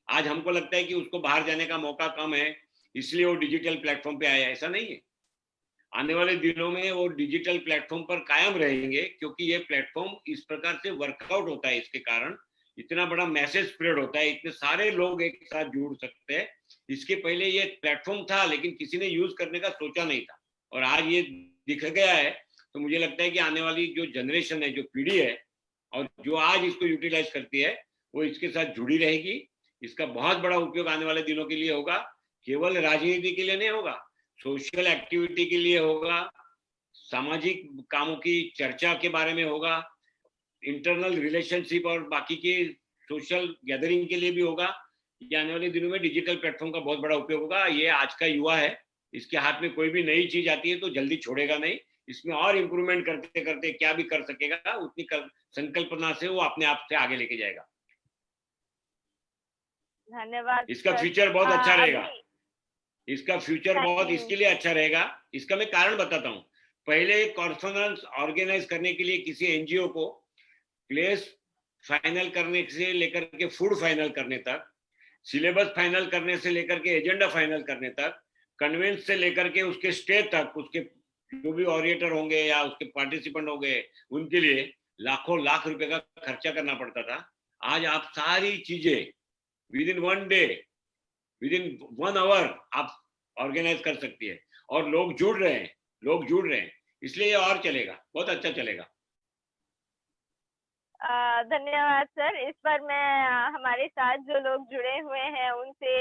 आज हमको लगता है कि उसको बाहर जाने का मौका कम है, इसलिए वो डिजिटल प्लेटफॉर्म पे आया, ऐसा नहीं है। आने वाले दिनों में वो डिजिटल प्लेटफॉर्म पर कायम रहेंगे, क्योंकि ये प्लेटफॉर्म इस प्रकार से वर्कआउट होता है, इसके कारण इतना बड़ा मैसेज स्प्रेड होता है, इतने सारे लोग एक साथ जुड़ सकते हैं। इसके पहले ये प्लेटफॉर्म था लेकिन किसी ने यूज करने का सोचा नहीं था, और आज ये दिख गया है। तो मुझे लगता है कि आने वाली जो जनरेशन है, जो पीढ़ी है, और जो आज इसको यूटिलाइज करती है, वो इसके साथ जुड़ी रहेगी। इसका बहुत बड़ा उपयोग आने वाले दिनों के लिए होगा, केवल राजनीति के लिए नहीं होगा, सोशल एक्टिविटी के लिए होगा, सामाजिक कामों की चर्चा के बारे में होगा, इंटरनल रिलेशनशिप और बाकी के सोशल गैदरिंग के लिए भी होगा। ये आने वाले दिनों में डिजिटल प्लेटफॉर्म का बहुत बड़ा उपयोग होगा। ये आज का युवा है, इसके हाथ में कोई भी नई चीज आती है तो जल्दी छोड़ेगा नहीं, इसमें और इम्प्रूवमेंट करते करते क्या भी कर सकेगा, उतनी संकल्पना से वो अपने आप से आगे लेके जाएगा। धन्यवाद। इसका फ्यूचर बहुत अच्छा रहेगा। इसका फ्यूचर Thank बहुत you. इसके लिए अच्छा रहेगा, इसका मैं कारण बताता हूँ। पहले कॉन्फ्रेंस ऑर्गेनाइज करने के लिए किसी एनजीओ को प्लेस फाइनल करने से लेकर के फूड फाइनल करने तक, सिलेबस फाइनल करने से लेकर के एजेंडा फाइनल करने तक, कन्वेंस से लेकर के उसके स्टे तक, उसके जो भी ऑरिएटर होंगे या उसके पार्टिसिपेंट होंगे, उनके लिए लाखों लाख रुपए का खर्चा करना पड़ता था। आज आप सारी चीजें within 1 day, within 1 hour आप ऑर्गेनाइज कर सकती है, और लोग जुड़ रहे हैं, इसलिए ये और चलेगा, बहुत अच्छा चलेगा। धन्यवाद सर। इस पर मैं हमारे साथ जो लोग जुड़े हुए हैं उनसे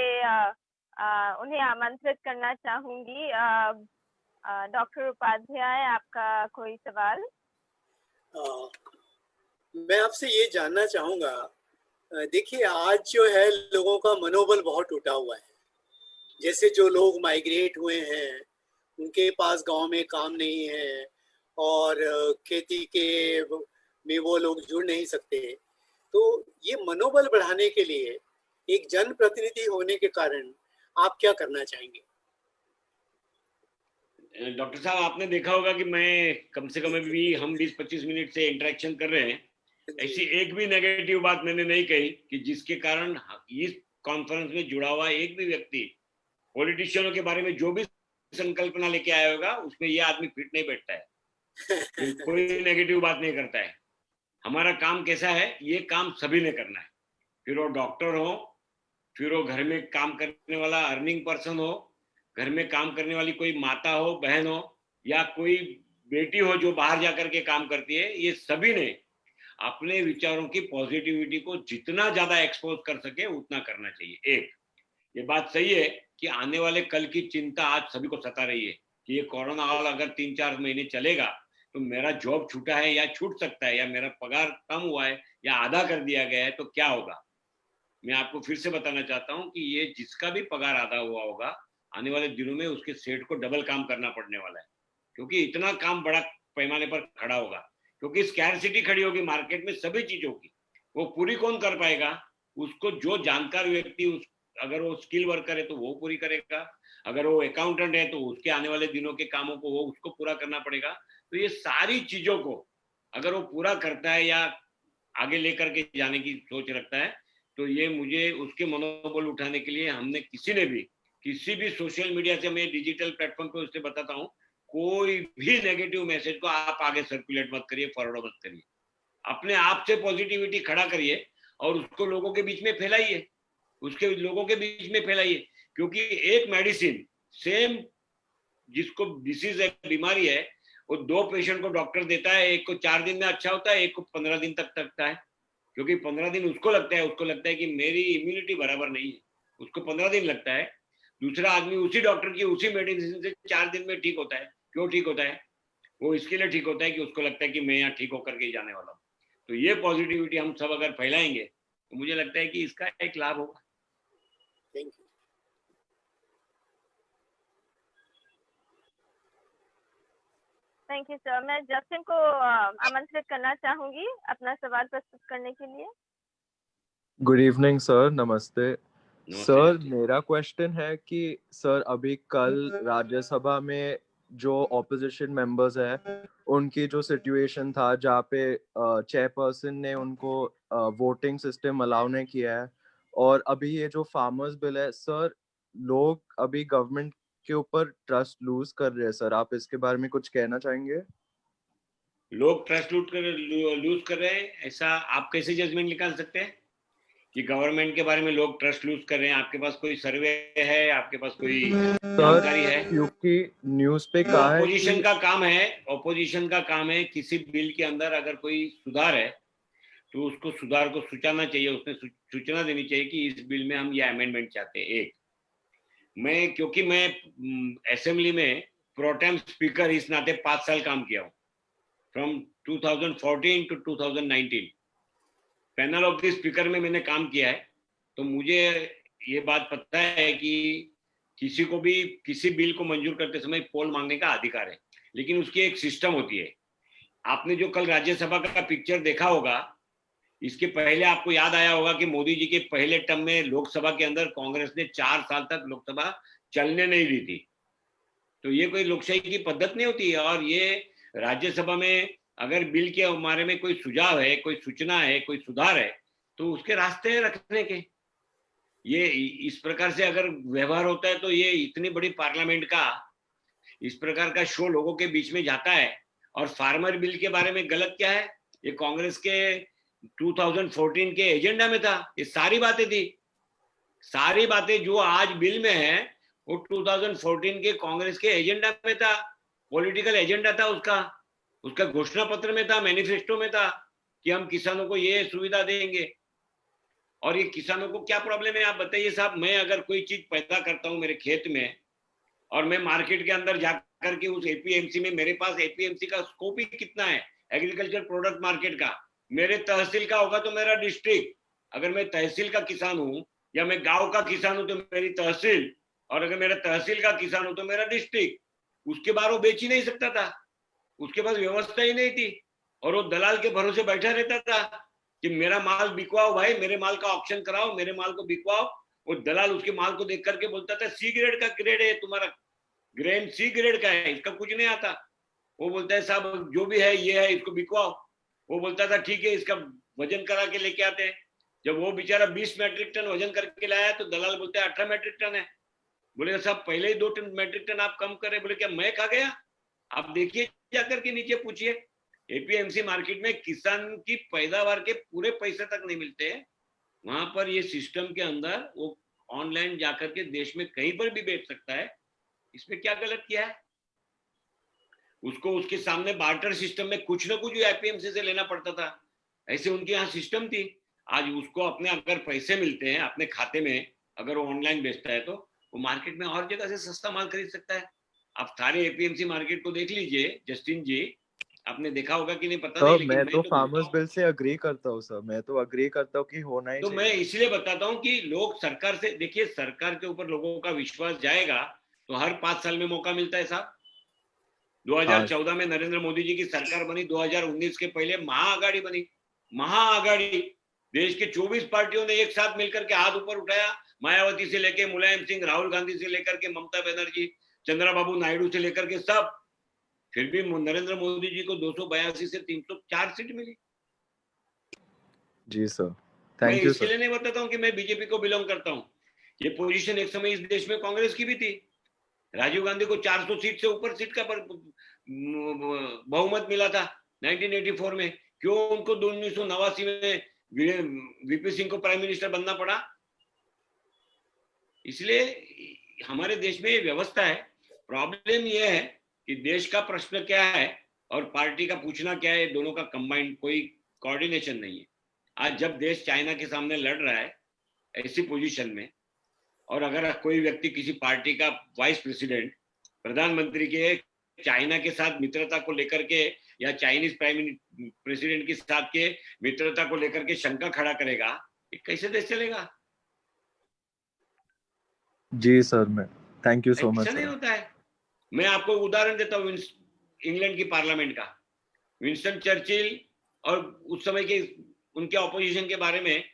उन्हें आमंत्रित करना चाहूंगी। डॉक्टर उपाध्याय, आपका कोई सवाल? मैं आपसे ये जानना चाहूंगा, देखिए आज जो है लोगों का मनोबल बहुत टूटा हुआ है। जैसे जो लोग माइग्रेट हुए हैं उनके पास गांव में काम नहीं है और खेती के में वो लोग जुड़ नहीं सकते, तो ये मनोबल बढ़ाने के लिए एक जनप्रतिनिधि होने के कारण आप क्या करना चाहेंगे? डॉक्टर साहब, आपने देखा होगा कि मैं कम से कम भी हम 20-25 मिनट से इंटरेक्शन कर रहे हैं, ऐसी एक भी नेगेटिव बात मैंने नहीं कही कि जिसके कारण इस कॉन्फ्रेंस में जुड़ा हुआ एक भी व्यक्ति पॉलिटिशियनों के बारे में जो भी संकल्पना लेके आया होगा उसमें ये आदमी फिट नहीं बैठता है। कोई नेगेटिव बात नहीं करता है। हमारा काम कैसा है, ये काम सभी ने करना है, फिर वो डॉक्टर हो, फिर वो घर में काम करने वाला अर्निंग पर्सन हो, घर में काम करने वाली कोई माता हो, बहन हो, या कोई बेटी हो जो बाहर जाकर के काम करती है, ये सभी ने अपने विचारों की पॉजिटिविटी को जितना ज्यादा एक्सपोज कर सके उतना करना चाहिए। एक ये बात सही है कि आने वाले कल की चिंता आज सभी को सता रही है कि ये कोरोना और अगर 3-4 महीने चलेगा तो मेरा जॉब छूटा है या छूट सकता है, या मेरा पगार कम हुआ है या आधा कर दिया गया है तो क्या होगा। मैं आपको फिर से बताना चाहता हूं कि ये जिसका भी पगार आधा हुआ होगा, आने वाले दिनों में उसके सेठ को डबल काम करना पड़ने वाला है, क्योंकि इतना काम बड़ा पैमाने पर खड़ा होगा, क्योंकि स्कैरसिटी खड़ी होगी मार्केट में सभी चीजों की। वो पूरी कौन कर पाएगा? उसको जो जानकार व्यक्ति, उस अगर वो स्किल वर्कर है तो वो पूरी करेगा, अगर वो अकाउंटेंट है तो उसके आने वाले दिनों के कामों को वो उसको पूरा करना पड़ेगा। तो ये सारी चीजों को अगर वो पूरा करता है या आगे लेकर के जाने की सोच रखता है, तो ये मुझे उसके मनोबल उठाने के लिए हमने किसी भी सोशल मीडिया से, मैं डिजिटल प्लेटफॉर्म पे उससे बताता हूँ, कोई भी नेगेटिव मैसेज को आप आगे सर्कुलेट मत करिए, फॉरवर्ड मत करिए। अपने आप से पॉजिटिविटी खड़ा करिए और उसको लोगों के बीच में फैलाइए, क्योंकि एक मेडिसिन सेम, जिसको डिसीज है, बीमारी है, वो 2 पेशेंट को डॉक्टर देता है, एक को 4 दिन में अच्छा होता है, एक को 15 दिन तक लगता है, क्योंकि 15 दिन उसको लगता है कि मेरी इम्यूनिटी बराबर नहीं है, उसको 15 दिन लगता है। दूसरा आदमी उसी डॉक्टर की उसी मेडिसिन से 4 दिन में ठीक होता है। क्यों ठीक होता है? वो इसके लिए ठीक होता है कि उसको लगता है कि मैं यहाँ ठीक होकर के जाने वाला हूँ। तो ये पॉजिटिविटी हम सब अगर फैलाएंगे तो मुझे लगता है कि इसका एक लाभ होगा। Thank you. Thank you sir. मैं जस्टिन को आमंत्रित करना चाहूंगी अपना सवाल प्रस्तुत करने के लिए। गुड इवनिंग सर, नमस्ते। सर, नमस्ते। मेरा क्वेश्चन है कि सर अभी कल राज्यसभा में जो ऑपोजिशन मेंबर्स है उनकी जो सिचुएशन था जहाँ पे चेयरपर्सन ने उनको वोटिंग सिस्टम अलाउ नहीं किया है, और अभी ये जो फार्मर्स बिल है सर, लोग अभी गवर्नमेंट के ऊपर ट्रस्ट लूज कर रहे हैं सर, आप इसके बारे में कुछ कहना चाहेंगे? लोग ट्रस्ट लूज कर रहे हैं, ऐसा आप कैसे जजमेंट निकाल सकते हैं कि गवर्नमेंट के बारे में लोग ट्रस्ट लूज कर रहे हैं? आपके पास कोई सर्वे है? आपके पास कोई जानकारी है? क्योंकि न्यूज़ पे कहा है ऑपोजिशन का काम है किसी बिल के अंदर अगर कोई सुधार है तो उसको सुधार को सूचना चाहिए, उसने सूचना देनी चाहिए कि इस बिल में हम ये अमेंडमेंट चाहते हैं। क्योंकि मैं असेंबली में प्रोटेम स्पीकर इस नाते 5 साल काम किया हूँ, from 2014 to 2019 panel of the speaker में मैंने काम किया है। तो मुझे ये बात पता है कि किसी को भी किसी बिल को मंजूर करते समय पोल मांगने का अधिकार है, लेकिन उसकी एक सिस्टम होती है। आपने जो कल राज्यसभा का पिक्चर देखा होगा, इसके पहले आपको याद आया होगा कि मोदी जी के पहले टर्म में लोकसभा के अंदर कांग्रेस ने 4 साल तक लोकसभा चलने नहीं दी थी। तो ये कोई लोकशाही की पद्धत नहीं होती है। और ये राज्यसभा में अगर बिल के बारे में कोई सुझाव है, कोई सूचना है, कोई सुधार है, तो उसके रास्ते हैं रखने के। ये इस प्रकार से अगर व्यवहार होता है तो ये इतनी बड़ी पार्लियामेंट का इस प्रकार का शो लोगों के बीच में जाता है। और फार्मर बिल के बारे में गलत क्या है? ये कांग्रेस के 2014 के एजेंडा में था, ये सारी बातें थी। सारी बातें जो आज बिल में है वो 2014 के कांग्रेस के एजेंडा में था, पॉलिटिकल एजेंडा था उसका घोषणा पत्र में था, मैनिफेस्टो में था कि हम किसानों को ये सुविधा देंगे। और ये किसानों को क्या प्रॉब्लम है आप बताइए साहब? मैं अगर कोई चीज पैदा करता हूं मेरे खेत में और मैं मार्केट के अंदर जाकर के उस एपीएमसी में, मेरे पास एपीएमसी का स्कोप ही कितना है एग्रीकल्चर प्रोडक्ट मार्केट का? मेरे तहसील का होगा तो मेरा डिस्ट्रिक्ट, अगर मैं तहसील का किसान हूं या मैं गांव का किसान हूं तो मेरी तहसील, और अगर मेरा तहसील का किसान हूं तो मेरा डिस्ट्रिक्ट। उसके बाहर वो बेच ही नहीं सकता था, उसके पास व्यवस्था ही नहीं थी, और वो दलाल के भरोसे बैठा रहता था कि मेरा माल बिकवाओ भाई, मेरे माल का ऑक्शन कराओ, मेरे माल को बिकवाओ। वो दलाल उसके माल को देख करके बोलता था सी ग्रेड का ग्रेड है तुम्हारा, ग्रेन सी ग्रेड का है, इसका कुछ नहीं आता। वो बोलता है साहब जो भी है ये है, इसको बिकवाओ। वो बोलता था ठीक है, इसका वजन करा के लेके आते हैं। जब वो बेचारा 20 मैट्रिक टन वजन करके लाया तो दलाल बोलते हैं 18 मैट्रिक टन है। बोले साहब पहले ही 2 मैट्रिक टन आप कम करे। बोले क्या मैं खा गया? आप देखिए जाकर के नीचे पूछिए, एपीएमसी मार्केट में किसान की पैदावार के पूरे पैसे तक नहीं मिलते हैं। वहां पर ये सिस्टम के अंदर वो ऑनलाइन जाकर के देश में कहीं पर भी बेच सकता है। इसमें क्या गलत किया है? उसको उसके सामने बार्टर सिस्टम में कुछ ना कुछ एपीएमसी से लेना पड़ता था, ऐसे उनके यहाँ सिस्टम थी। आज उसको अपने अगर पैसे मिलते हैं अपने खाते में, अगर वो ऑनलाइन बेचता है तो वो मार्केट में और जगह से सस्ता माल खरीद सकता है। आप सारे एपीएमसी मार्केट को देख लीजिए जस्टिन जी, आपने देखा होगा कि नहीं पता नहीं, लेकिन मैं तो तो फार्मर्स बिल से अग्री करता हूँ सर, मैं तो अग्री करता हूँ कि होना ही तो चाहिए। मैं इसलिए बताता हूँ कि लोग सरकार से, देखिए सरकार के ऊपर लोगों का विश्वास जाएगा तो हर 5 साल में मौका मिलता है साहब। 2014 में नरेंद्र मोदी जी की सरकार बनी, 2019 के पहले महाआघाड़ी बनी। महाआघाड़ी, देश के 24 पार्टियों ने एक साथ मिलकर के हाथ ऊपर उठाया, मायावती से लेके मुलायम सिंह, राहुल गांधी से लेकर के ममता बनर्जी, चंद्रबाबू नायडू से लेकर के सब। फिर भी नरेंद्र मोदी जी को 282 से 304 सीट मिली। जी सर, मैं थैंक यू इसके सर। लिए नहीं बताता हूँ कि मैं बीजेपी को बिलोंग करता हूँ। ये पोजीशन एक समय इस देश में कांग्रेस की भी थी। राजीव गांधी को 400 सीट से ऊपर सीट का बहुमत मिला था 1984 में। क्यों उनको 1989 में वीपी सिंह को प्राइम मिनिस्टर बनना पड़ा? इसलिए हमारे देश में ये व्यवस्था है। प्रॉब्लम ये है कि देश का प्रश्न क्या है और पार्टी का पूछना क्या है, दोनों का कंबाइंड कोई कोऑर्डिनेशन नहीं है। आज जब देश चाइना के सामने लड़ रहा है ऐसी पोजीशन में, और अगर कोई व्यक्ति किसी पार्टी का वाइस प्रेसिडेंट, प्रधानमंत्री के चाइना के साथ मित्रता को लेकर के या चाइनीज प्राइम प्रेसिडेंट के साथ के मित्रता को लेकर के शंका खड़ा करेगा, ये कैसे देश चलेगा? जी सर, मैं थैंक यू सो मच ऐसा नहीं सर। होता है। मैं आपको उदाहरण देता हूँ इंग्लैंड की पार्लियामेंट का। विंस्टन चर्चिल और उस समय के उनके ऑपोजिशन के बारे में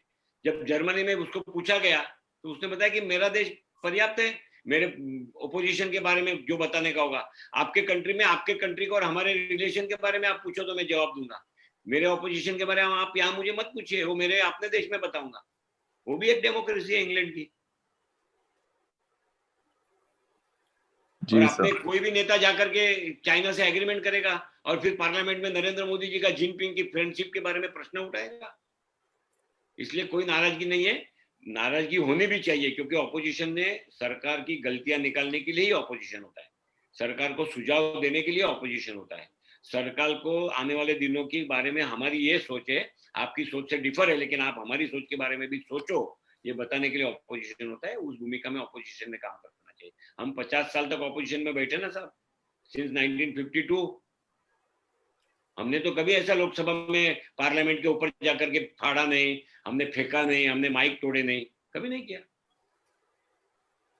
जब जर्मनी में उसको पूछा गया तो उसने बताया कि मेरा देश पर्याप्त है, मेरे ओपोजिशन के बारे में जो बताने का होगा। आपके कंट्री में, आपके कंट्री को और हमारे रिलेशन के बारे में आप पूछो तो मैं जवाब दूंगा। मेरे ऑपोजिशन के बारे में आप यहाँ मुझे मत पूछिए, वो मेरे अपने देश में बताऊंगा। वो भी एक डेमोक्रेसी है इंग्लैंड की। और अपने कोई भी नेता जाकर के चाइना से एग्रीमेंट करेगा और फिर पार्लियामेंट में नरेंद्र मोदी जी का जिनपिंग की फ्रेंडशिप के बारे में प्रश्न उठाएगा। इसलिए कोई नाराजगी नहीं है, नाराजगी होनी भी चाहिए, क्योंकि ऑपोजिशन ने सरकार की गलतियां निकालने के लिए ही ऑपोजिशन होता है। सरकार को सुझाव देने के लिए ऑपोजिशन होता है। सरकार को आने वाले दिनों के बारे में हमारी ये सोच है, आपकी सोच से डिफर है, लेकिन आप हमारी सोच के बारे में भी सोचो, ये बताने के लिए ऑपोजिशन होता है। उस भूमिका में ऑपोजिशन ने काम करना चाहिए। हम 50 साल तक ऑपोजिशन में बैठे ना साहब, सिंस 1952। हमने तो कभी ऐसा लोकसभा में पार्लियामेंट के ऊपर जाकर के फाड़ा नहीं, हमने फेंका नहीं, हमने माइक तोड़े नहीं, कभी नहीं किया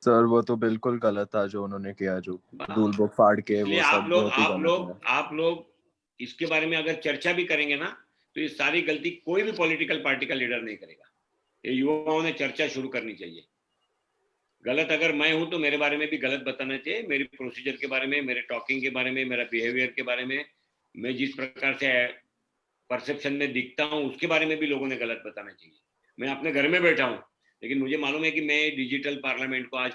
सर। वो तो बिल्कुल गलत था जो उन्होंने किया, जो रूल बुक फाड़ के, वो सब बहुत ही गलत है। आप लोग इसके बारे में अगर चर्चा भी करेंगे ना तो ये सारी गलती कोई भी पॉलिटिकल पार्टी का लीडर नहीं करेगा। ये युवाओं ने चर्चा शुरू करनी चाहिए। गलत अगर मैं हूं तो मेरे बारे में भी गलत बताना चाहिए, मेरी प्रोसीजर के बारे में, मेरे टॉकिंग के बारे में, मेरा बिहेवियर के बारे में, मैं जिस प्रकार से परसेप्शन में दिखता हूं उसके बारे में भी लोगों ने गलत बताना चाहिए। मैं अपने घर में बैठा हूं, लेकिन मुझे मालूम है कि मैं डिजिटल पार्लियामेंट को आज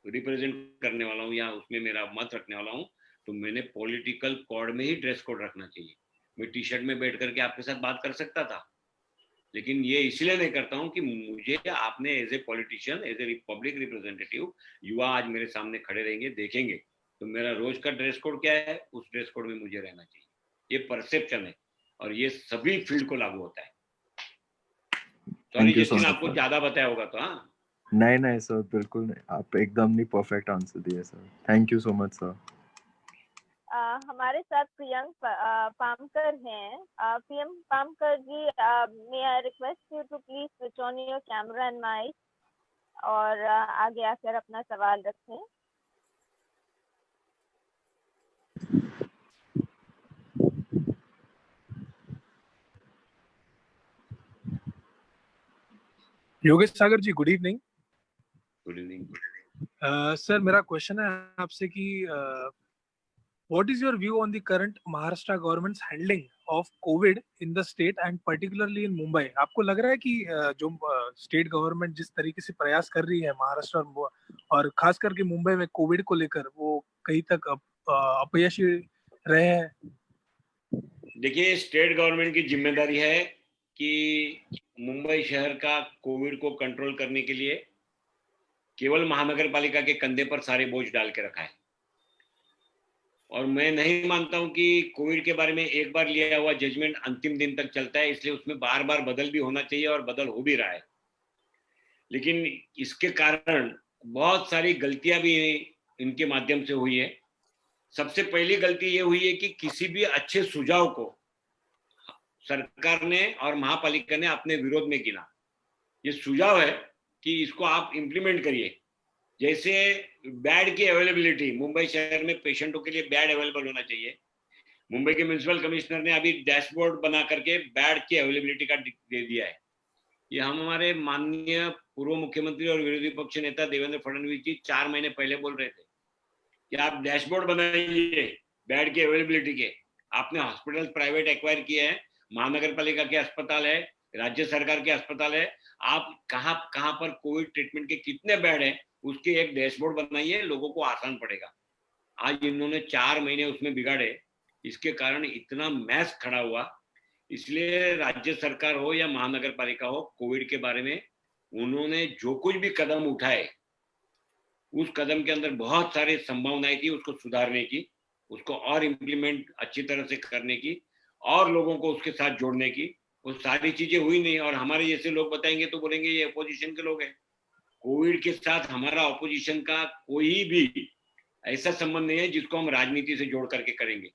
रिप्रेजेंट करने वाला हूं या उसमें मेरा मत रखने वाला हूं, तो मैंने पॉलिटिकल कोड में ही ड्रेस कोड रखना चाहिए। मैं टी शर्ट में बैठ करके आपके साथ बात कर सकता था, लेकिन ये इसलिए नहीं करता हूं कि मुझे आपने as a politician, as a public representative, युवा आज मेरे सामने खड़े रहेंगे, देखेंगे तो मेरा रोज का ड्रेस कोड क्या है, उस ड्रेस कोड में मुझे रहना चाहिए। ये परसेप्शन है और ये सभी फील्ड को लागू होता है। सॉरी जतिन, आपको ज्यादा बताया होगा तो। हाँ नहीं सर, बिल्कुल नहीं, आप एकदम नहीं परफेक्ट आंसर दिए sir. Thank you so much sir. हमारे साथ प्रियंक पामकर हैं। Priyank Pamkar ji, may I request you to please switch on your camera and mic और आगे आकर अपना सवाल रखें। Yogesh Sagar ji, good evening. Good evening sir, मेरा क्वेश्चन है आपसे कि what is your view on the current Maharashtra government's handling of COVID in the state and particularly in Mumbai? आपको लग रहा है कि जो स्टेट गवर्नमेंट जिस तरीके से प्रयास कर रही है महाराष्ट्र और खास करके मुंबई में कोविड को लेकर, वो कहीं तक अपयशी रहे हैं? देखिए, स्टेट गवर्नमेंट की जिम्मेदारी है कि मुंबई शहर का कोविड को कंट्रोल करने के लिए केवल महानगर पालिका के कंधे पर सारे बोझ डाल के रखा है। और मैं नहीं मानता हूं कि कोविड के बारे में एक बार लिया हुआ जजमेंट अंतिम दिन तक चलता है, इसलिए उसमें बार बार बदल भी होना चाहिए और बदल हो भी रहा है। लेकिन इसके कारण बहुत सारी गलतियां भी इनके माध्यम से हुई है। सबसे पहली गलती ये हुई है कि किसी भी अच्छे सुझाव को सरकार ने और महापालिका ने अपने विरोध में गिना। ये सुझाव है कि इसको आप इम्प्लीमेंट करिए, जैसे बेड की अवेलेबिलिटी, मुंबई शहर में पेशेंटों के लिए बेड अवेलेबल होना चाहिए। मुंबई के म्युनिसिपल कमिश्नर ने अभी डैशबोर्ड बना करके बेड की अवेलेबिलिटी का दे दिया है। ये हम हमारे माननीय पूर्व मुख्यमंत्री और विरोधी पक्ष नेता देवेंद्र फडणवीस जी 4 महीने पहले बोल रहे थे कि आप डैशबोर्ड बनाइए बेड की अवेलेबिलिटी के। आपने हॉस्पिटल प्राइवेट एक्वायर किए हैं, महानगर पालिका के अस्पताल है, राज्य सरकार के अस्पताल है, आप कहाँ कहाँ पर कोविड ट्रीटमेंट के कितने बेड है उसके एक डैशबोर्ड बनाइए, लोगों को आसान पड़ेगा। आज इन्होंने 4 महीने उसमें बिगाड़े, इसके कारण इतना मैस खड़ा हुआ। इसलिए राज्य सरकार हो या महानगर पालिका हो, कोविड के बारे में उन्होंने जो कुछ भी कदम उठाए उस कदम के अंदर बहुत सारी संभावनाएं थी उसको सुधारने की, उसको और इम्प्लीमेंट अच्छी तरह से करने की और लोगों को उसके साथ जोड़ने की। वो सारी चीजें हुई नहीं और हमारे जैसे लोग बताएंगे तो बोलेंगे ये अपोजिशन के लोग हैं। कोविड के साथ हमारा अपोजिशन का कोई भी ऐसा संबंध नहीं है जिसको हम राजनीति से जोड़ करके करेंगे।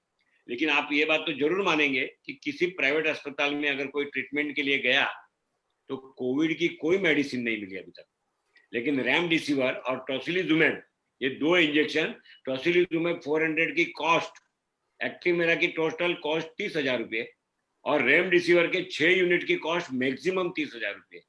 लेकिन आप ये बात तो जरूर मानेंगे कि किसी प्राइवेट अस्पताल में अगर कोई ट्रीटमेंट के लिए गया तो कोविड की कोई मेडिसिन नहीं मिली अभी तक, लेकिन रेमडेसिविर और टोसिलिजुमेब ये 2 इंजेक्शन, टोसिलिजुमेब 400 की कॉस्ट, एक्टिमेरा की टोटल कॉस्ट 30,000 रुपये और रेमडेसिविर के 6 यूनिट की कॉस्ट मैक्सिमम 30,000 रुपये।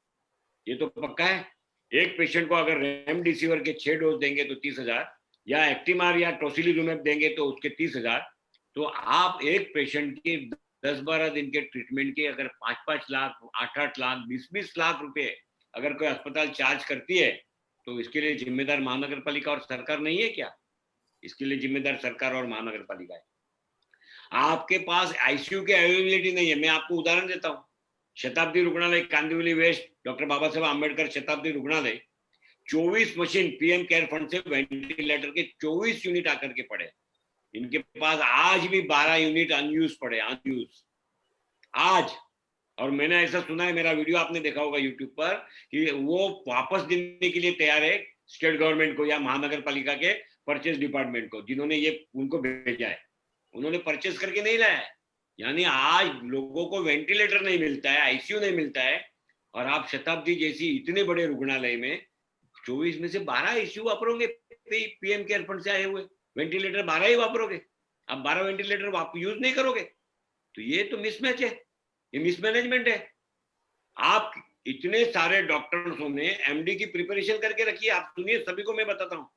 ये तो पक्का है। एक पेशेंट को अगर रेमडेसिविर के 6 डोज देंगे तो 30,000 या एक्टिमार या टोसिलिजुमेब देंगे तो उसके 30,000। तो आप एक पेशेंट की 10-12 दिन के ट्रीटमेंट के अगर 5-5 लाख, 8-8 लाख, 20-20 लाख रुपए अगर कोई अस्पताल चार्ज करती है तो इसके लिए जिम्मेदार महानगर पालिका और सरकार नहीं है क्या? इसके लिए जिम्मेदार सरकार और महानगर पालिका है। आपके पास आईसीयू की अवेलेबिलिटी नहीं है। मैं आपको उदाहरण देता हूँ, शताब्दी रुग्णालय कांदिवली वेस्ट, डॉक्टर बाबा साहेब आंबेडकर शताब्दी रुग्णालय, 24 मशीन पीएम केयर फंड से वेंटिलेटर के 24 यूनिट आकर के पड़े। इनके पास आज भी 12 यूनिट अनयूज पड़े, अनयूज आज। और मैंने ऐसा सुना है, मेरा वीडियो आपने देखा होगा यूट्यूब पर, कि वो वापस देने के लिए तैयार है स्टेट गवर्नमेंट को या महानगर पालिका के परचेज डिपार्टमेंट को, जिन्होंने ये उनको भेजा है। उन्होंने परचेज करके नहीं लाया है। यानी आज लोगों को वेंटिलेटर नहीं मिलता है, आईसीयू नहीं मिलता है, और आप शताब्दी जैसी इतने बड़े रुग्णालय में 24 में से 12 आईसीयू वापरोगे पीएम केयर फंड से आए हुए, वेंटिलेटर 12 ही वापरोगे, आप 12 वेंटिलेटर आप यूज नहीं करोगे। तो ये तो मिसमैच है, ये मिसमैनेजमेंट है। आप इतने सारे डॉक्टर्स ने एमडी की प्रिपरेशन करके रखी है, आप सुनिए, सभी को मैं बताता हूँ,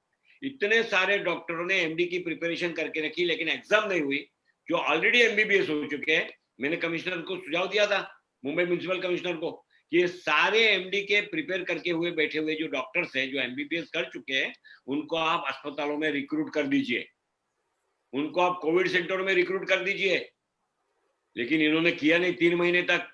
इतने सारे डॉक्टरों ने एमडी की प्रिपरेशन करके रखी, लेकिन एग्जाम नहीं हुई, जो ऑलरेडी एमबीबीएस हो चुके हैं। मैंने कमिश्नर को सुझाव दिया था, मुंबई म्युनिसिपल कमिश्नर को, कि ये सारे एमडी के प्रिपेयर करके हुए बैठे हुए जो डॉक्टर्स हैं, जो एमबीबीएस कर चुके हैं, उनको आप अस्पतालों में रिक्रूट कर दीजिए, उनको आप कोविड सेंटरों में रिक्रूट कर दीजिए। लेकिन इन्होंने किया नहीं। 3 महीने तक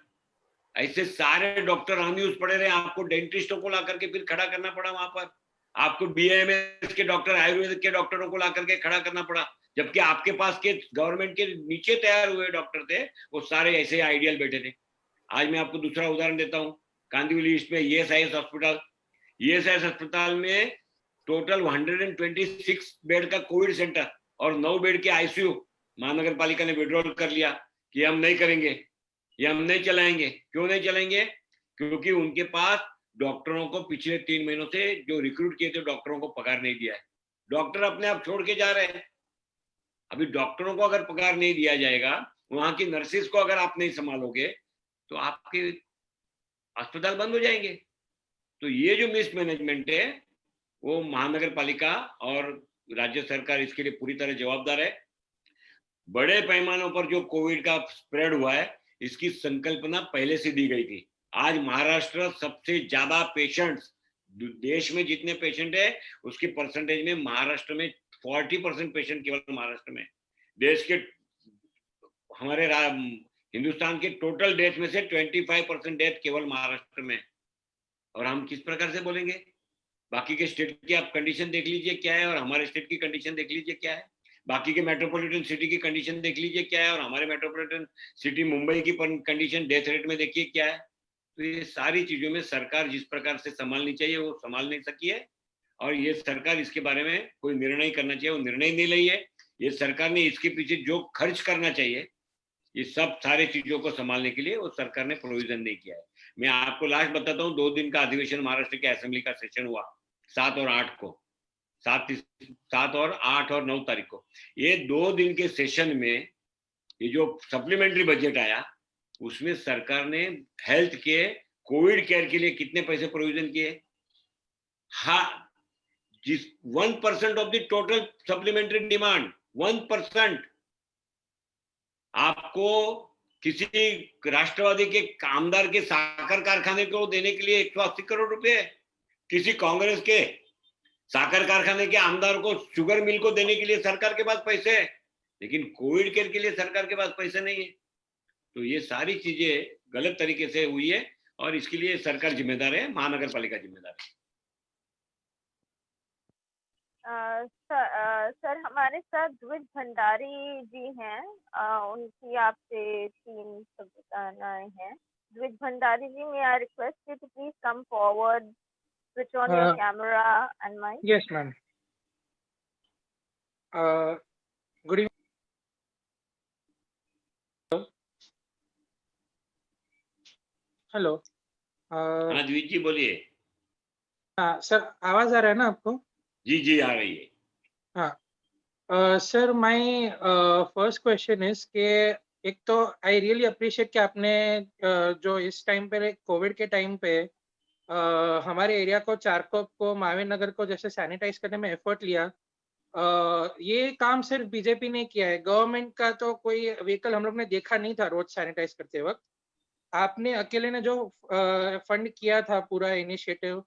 ऐसे सारे डॉक्टर अनयूज पड़े रहे। आपको डेंटिस्टों को ला करके फिर खड़ा करना पड़ा वहां पर, आपको बीएमएस के डॉक्टर, आयुर्वेदिक के डॉक्टरों को ला करके खड़ा करना पड़ा, जबकि आपके पास के गवर्नमेंट के नीचे तैयार हुए डॉक्टर थे, वो सारे ऐसे आइडियल बैठे थे। आज मैं आपको दूसरा उदाहरण देता हूँ, कांदिवली ईस्ट में ईएसआईएस हॉस्पिटल, ईएसआईएस अस्पताल में टोटल 126 बेड का कोविड सेंटर और 9 बेड के आईसीयू महानगर पालिका ने विड्रॉल कर लिया कि हम नहीं करेंगे, ये हम नहीं चलाएंगे। क्यों नहीं चलाएंगे? क्योंकि उनके पास डॉक्टरों को पिछले 3 महीनों से जो रिक्रूट किए थे डॉक्टरों को पगार नहीं दिया है। डॉक्टर अपने आप छोड़ के जा रहे हैं। अभी डॉक्टरों को अगर पगार नहीं दिया जाएगा, वहां की नर्सिस को अगर आप नहीं संभालोगे, तो आपके अस्पताल बंद हो जाएंगे। तो ये जो मिसमैनेजमेंट है, वो महानगर पालिका और राज्य सरकार इसके लिए पूरी तरह जवाबदार है। बड़े पैमानों पर जो कोविड का स्प्रेड हुआ है, इसकी संकल्पना पहले से दी गई थी। आज महाराष्ट्र सबसे ज्यादा पेशेंट्स, देश में जितने पेशेंट है उसके परसेंटेज में महाराष्ट्र में 40% पेशेंट केवल महाराष्ट्र में। देश के, हमारे हिंदुस्तान के टोटल डेथ में से 25% डेथ केवल महाराष्ट्र में। और हम किस प्रकार से बोलेंगे? बाकी के स्टेट की आप कंडीशन देख लीजिए क्या है, और हमारे स्टेट की कंडीशन देख लीजिए क्या है। बाकी के मेट्रोपॉलिटन सिटी की कंडीशन देख लीजिए क्या है, और हमारे मेट्रोपॉलिटन सिटी मुंबई की कंडीशन डेथ रेट में देखिए क्या है। तो ये सारी चीजों में सरकार जिस प्रकार से संभालनी चाहिए वो संभाल नहीं सकी है, और ये सरकार इसके बारे में कोई निर्णय करना चाहिए वो निर्णय नहीं ली है। ये सरकार ने इसके पीछे जो खर्च करना चाहिए ये सब सारे चीजों को संभालने के लिए वो सरकार ने प्रोविजन नहीं किया है। मैं आपको लास्ट बताता हूँ, 2 दिन का अधिवेशन महाराष्ट्र के असेंबली का सेशन हुआ 7 और 8 को। 7 और 8 और 9 तारीख को, ये 2 दिन के सेशन में ये जो सप्लीमेंट्री बजट आया उसमें सरकार ने हेल्थ के कोविड केयर के लिए कितने पैसे प्रोविजन किए? हाँ, जिस 1% of the total supplementary demand, 1%। आपको किसी राष्ट्रवादी के कामदार के साकर कारखाने को देने के लिए 180 करोड़ रुपए, किसी कांग्रेस के साकर कारखाने के आमदार को शुगर मिल को देने के लिए सरकार के पास पैसे है, लेकिन कोविड केयर के लिए सरकार के पास पैसे नहीं है। तो ये सारी चीजें गलत तरीके से हुई है और इसके लिए सरकार जिम्मेदार है, महानगर पालिका जिम्मेदार है। सर हमारे साथ द्विज भंडारी जी हैं, उनकी आपसे 3 सवाल हैं। द्विज भंडारी जी, may I request you to please come forward, switch on your camera and mic. Yes, ma'am. Good evening. Hello. हाँ द्विज जी बोलिए। हाँ सर, आवाज आ रहा है ना आपको? जी जी आ रही है। हाँ sir, my first question is के एक तो आई रियली अप्रिशिएट कि आपने जो इस टाइम पे कोविड के टाइम पे हमारे एरिया को, चारकोप को, माविन नगर को जैसे सैनिटाइज करने में एफर्ट लिया। ये काम सिर्फ बीजेपी ने किया है, गवर्नमेंट का तो कोई व्हीकल हम लोग ने देखा नहीं था रोज सैनिटाइज करते वक्त। आपने अकेले ने जो फंड किया था पूरा इनिशिएटिव,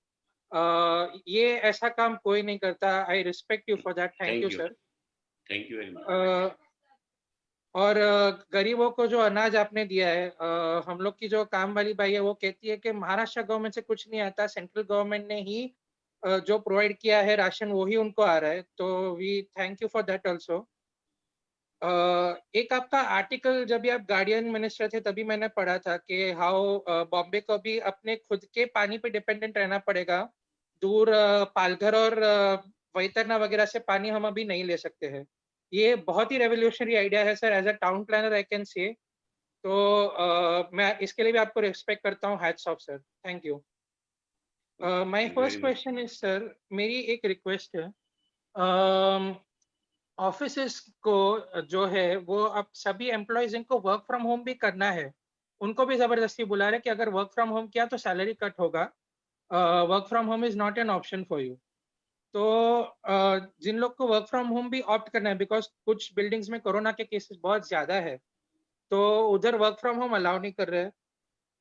ये ऐसा काम कोई नहीं करता। I respect you for that, thank you sir. Thank you very much. और गरीबों को जो अनाज आपने दिया है, हम लोग की जो काम वाली भाई है वो कहती है कि महाराष्ट्र गवर्नमेंट से कुछ नहीं आता, सेंट्रल गवर्नमेंट ने ही जो प्रोवाइड किया है राशन वही उनको आ रहा है, तो we thank you for that also. एक आपका आर्टिकल जब भी आप गार्डियन मिनिस्टर थे तभी मैंने पढ़ा था कि हाउ बॉम्बे को भी अपने खुद के पानी पे डिपेंडेंट रहना पड़ेगा, दूर पालघर और वैतरना वगैरह से पानी हम अभी नहीं ले सकते हैं। ये बहुत ही रेवोल्यूशनरी आइडिया है sir, as a town planner I can say. तो मैं इसके लिए भी आपको रिस्पेक्ट करता हूँ, hats off sir, thank you. My first question is sir, मेरी एक रिक्वेस्ट है, ऑफिसेस को जो है वो अब सभी एम्प्लॉयज इनको वर्क फ्रॉम होम भी करना है, उनको भी जबरदस्ती बुला रहे कि अगर वर्क फ्रॉम होम किया तो सैलरी कट होगा, work from home is not an option for you. तो जिन लोग को वर्क फ्रॉम होम भी ऑप्ट करना है, बिकॉज कुछ बिल्डिंग्स में कोरोना के केसेस बहुत ज्यादा है, तो उधर वर्क फ्रॉम होम अलाउ नहीं कर रहे हैं।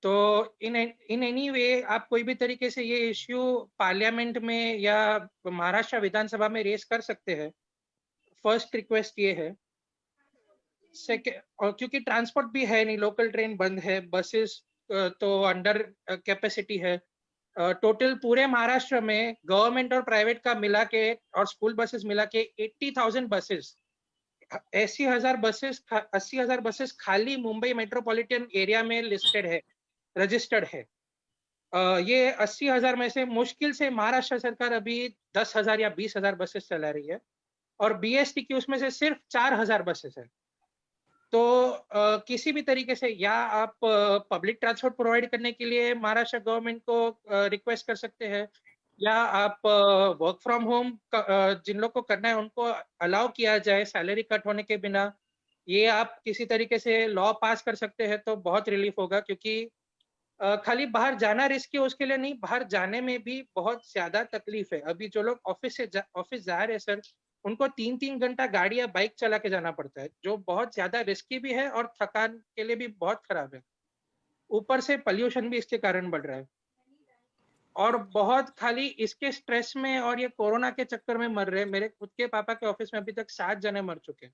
तो इन एनी वे आप कोई भी तरीके से ये इश्यू पार्लियामेंट में या महाराष्ट्र विधानसभा में रेस कर सकते हैं। फर्स्ट रिक्वेस्ट ये है। सेकेंड, और क्योंकि ट्रांसपोर्ट भी है नहीं, लोकल ट्रेन बंद है, बसेस तो अंडर कैपेसिटी है, टोटल पूरे महाराष्ट्र में गवर्नमेंट और प्राइवेट का मिला के और स्कूल बसेस मिला के 80,000 बसेस, 80,000 बसेस खाली मुंबई मेट्रोपॉलिटन एरिया में लिस्टेड है, रजिस्टर्ड है। ये 80,000 में से मुश्किल से महाराष्ट्र सरकार अभी 10,000 या 20,000 बसेस चला रही है, और बीएसटी की उसमें से सिर्फ 4,000 बसेस है। तो किसी भी तरीके से या आप पब्लिक ट्रांसपोर्ट प्रोवाइड करने के लिए महाराष्ट्र गवर्नमेंट को रिक्वेस्ट कर सकते हैं, या आप वर्क फ्रॉम होम जिन लोग को करना है उनको अलाउ किया जाए सैलरी कट होने के बिना। ये आप किसी तरीके से लॉ पास कर सकते हैं तो बहुत रिलीफ होगा, क्योंकि खाली बाहर जाना रिस्क है उसके लिए नहीं, बाहर जाने में भी बहुत ज्यादा तकलीफ है। अभी जो लोग ऑफिस जा रहे हैं सर, उनको 3-3 घंटा गाड़ी या बाइक चला के जाना पड़ता है, जो बहुत ज्यादा रिस्की भी है और थकान के लिए भी बहुत खराब है। ऊपर से पोल्यूशन भी इसके कारण बढ़ रहा है, और बहुत खाली इसके स्ट्रेस में और ये कोरोना के चक्कर में मर रहे हैं। मेरे खुद के पापा के ऑफिस में अभी तक 7 जने मर चुके हैं।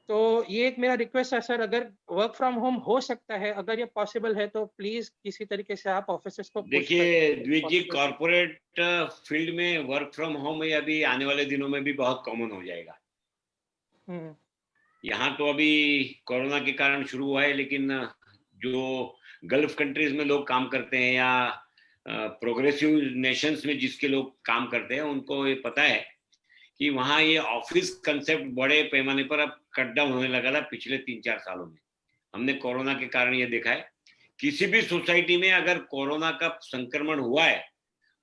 तो ये एक मेरा रिक्वेस्ट है सर, अगर वर्क फ्रॉम होम हो सकता है, अगर ये पॉसिबल है तो प्लीज किसी तरीके से आप ऑफिसेस को देखिए द्विज जी, कॉर्पोरेट फील्ड में वर्क फ्रॉम होम अभी आने वाले दिनों में भी बहुत कॉमन हो जाएगा। यहाँ तो अभी कोरोना के कारण शुरू हुआ है, लेकिन जो गल्फ कंट्रीज में लोग काम करते हैं या प्रोग्रेसिव नेशंस में जिसके लोग काम करते हैं, उनको ये पता है कि वहाँ ये ऑफिस कंसेप्ट बड़े पैमाने पर अब कट डाउन होने लगा था पिछले 3-4 सालों में। हमने कोरोना के कारण ये देखा है, किसी भी सोसाइटी में अगर कोरोना का संक्रमण हुआ है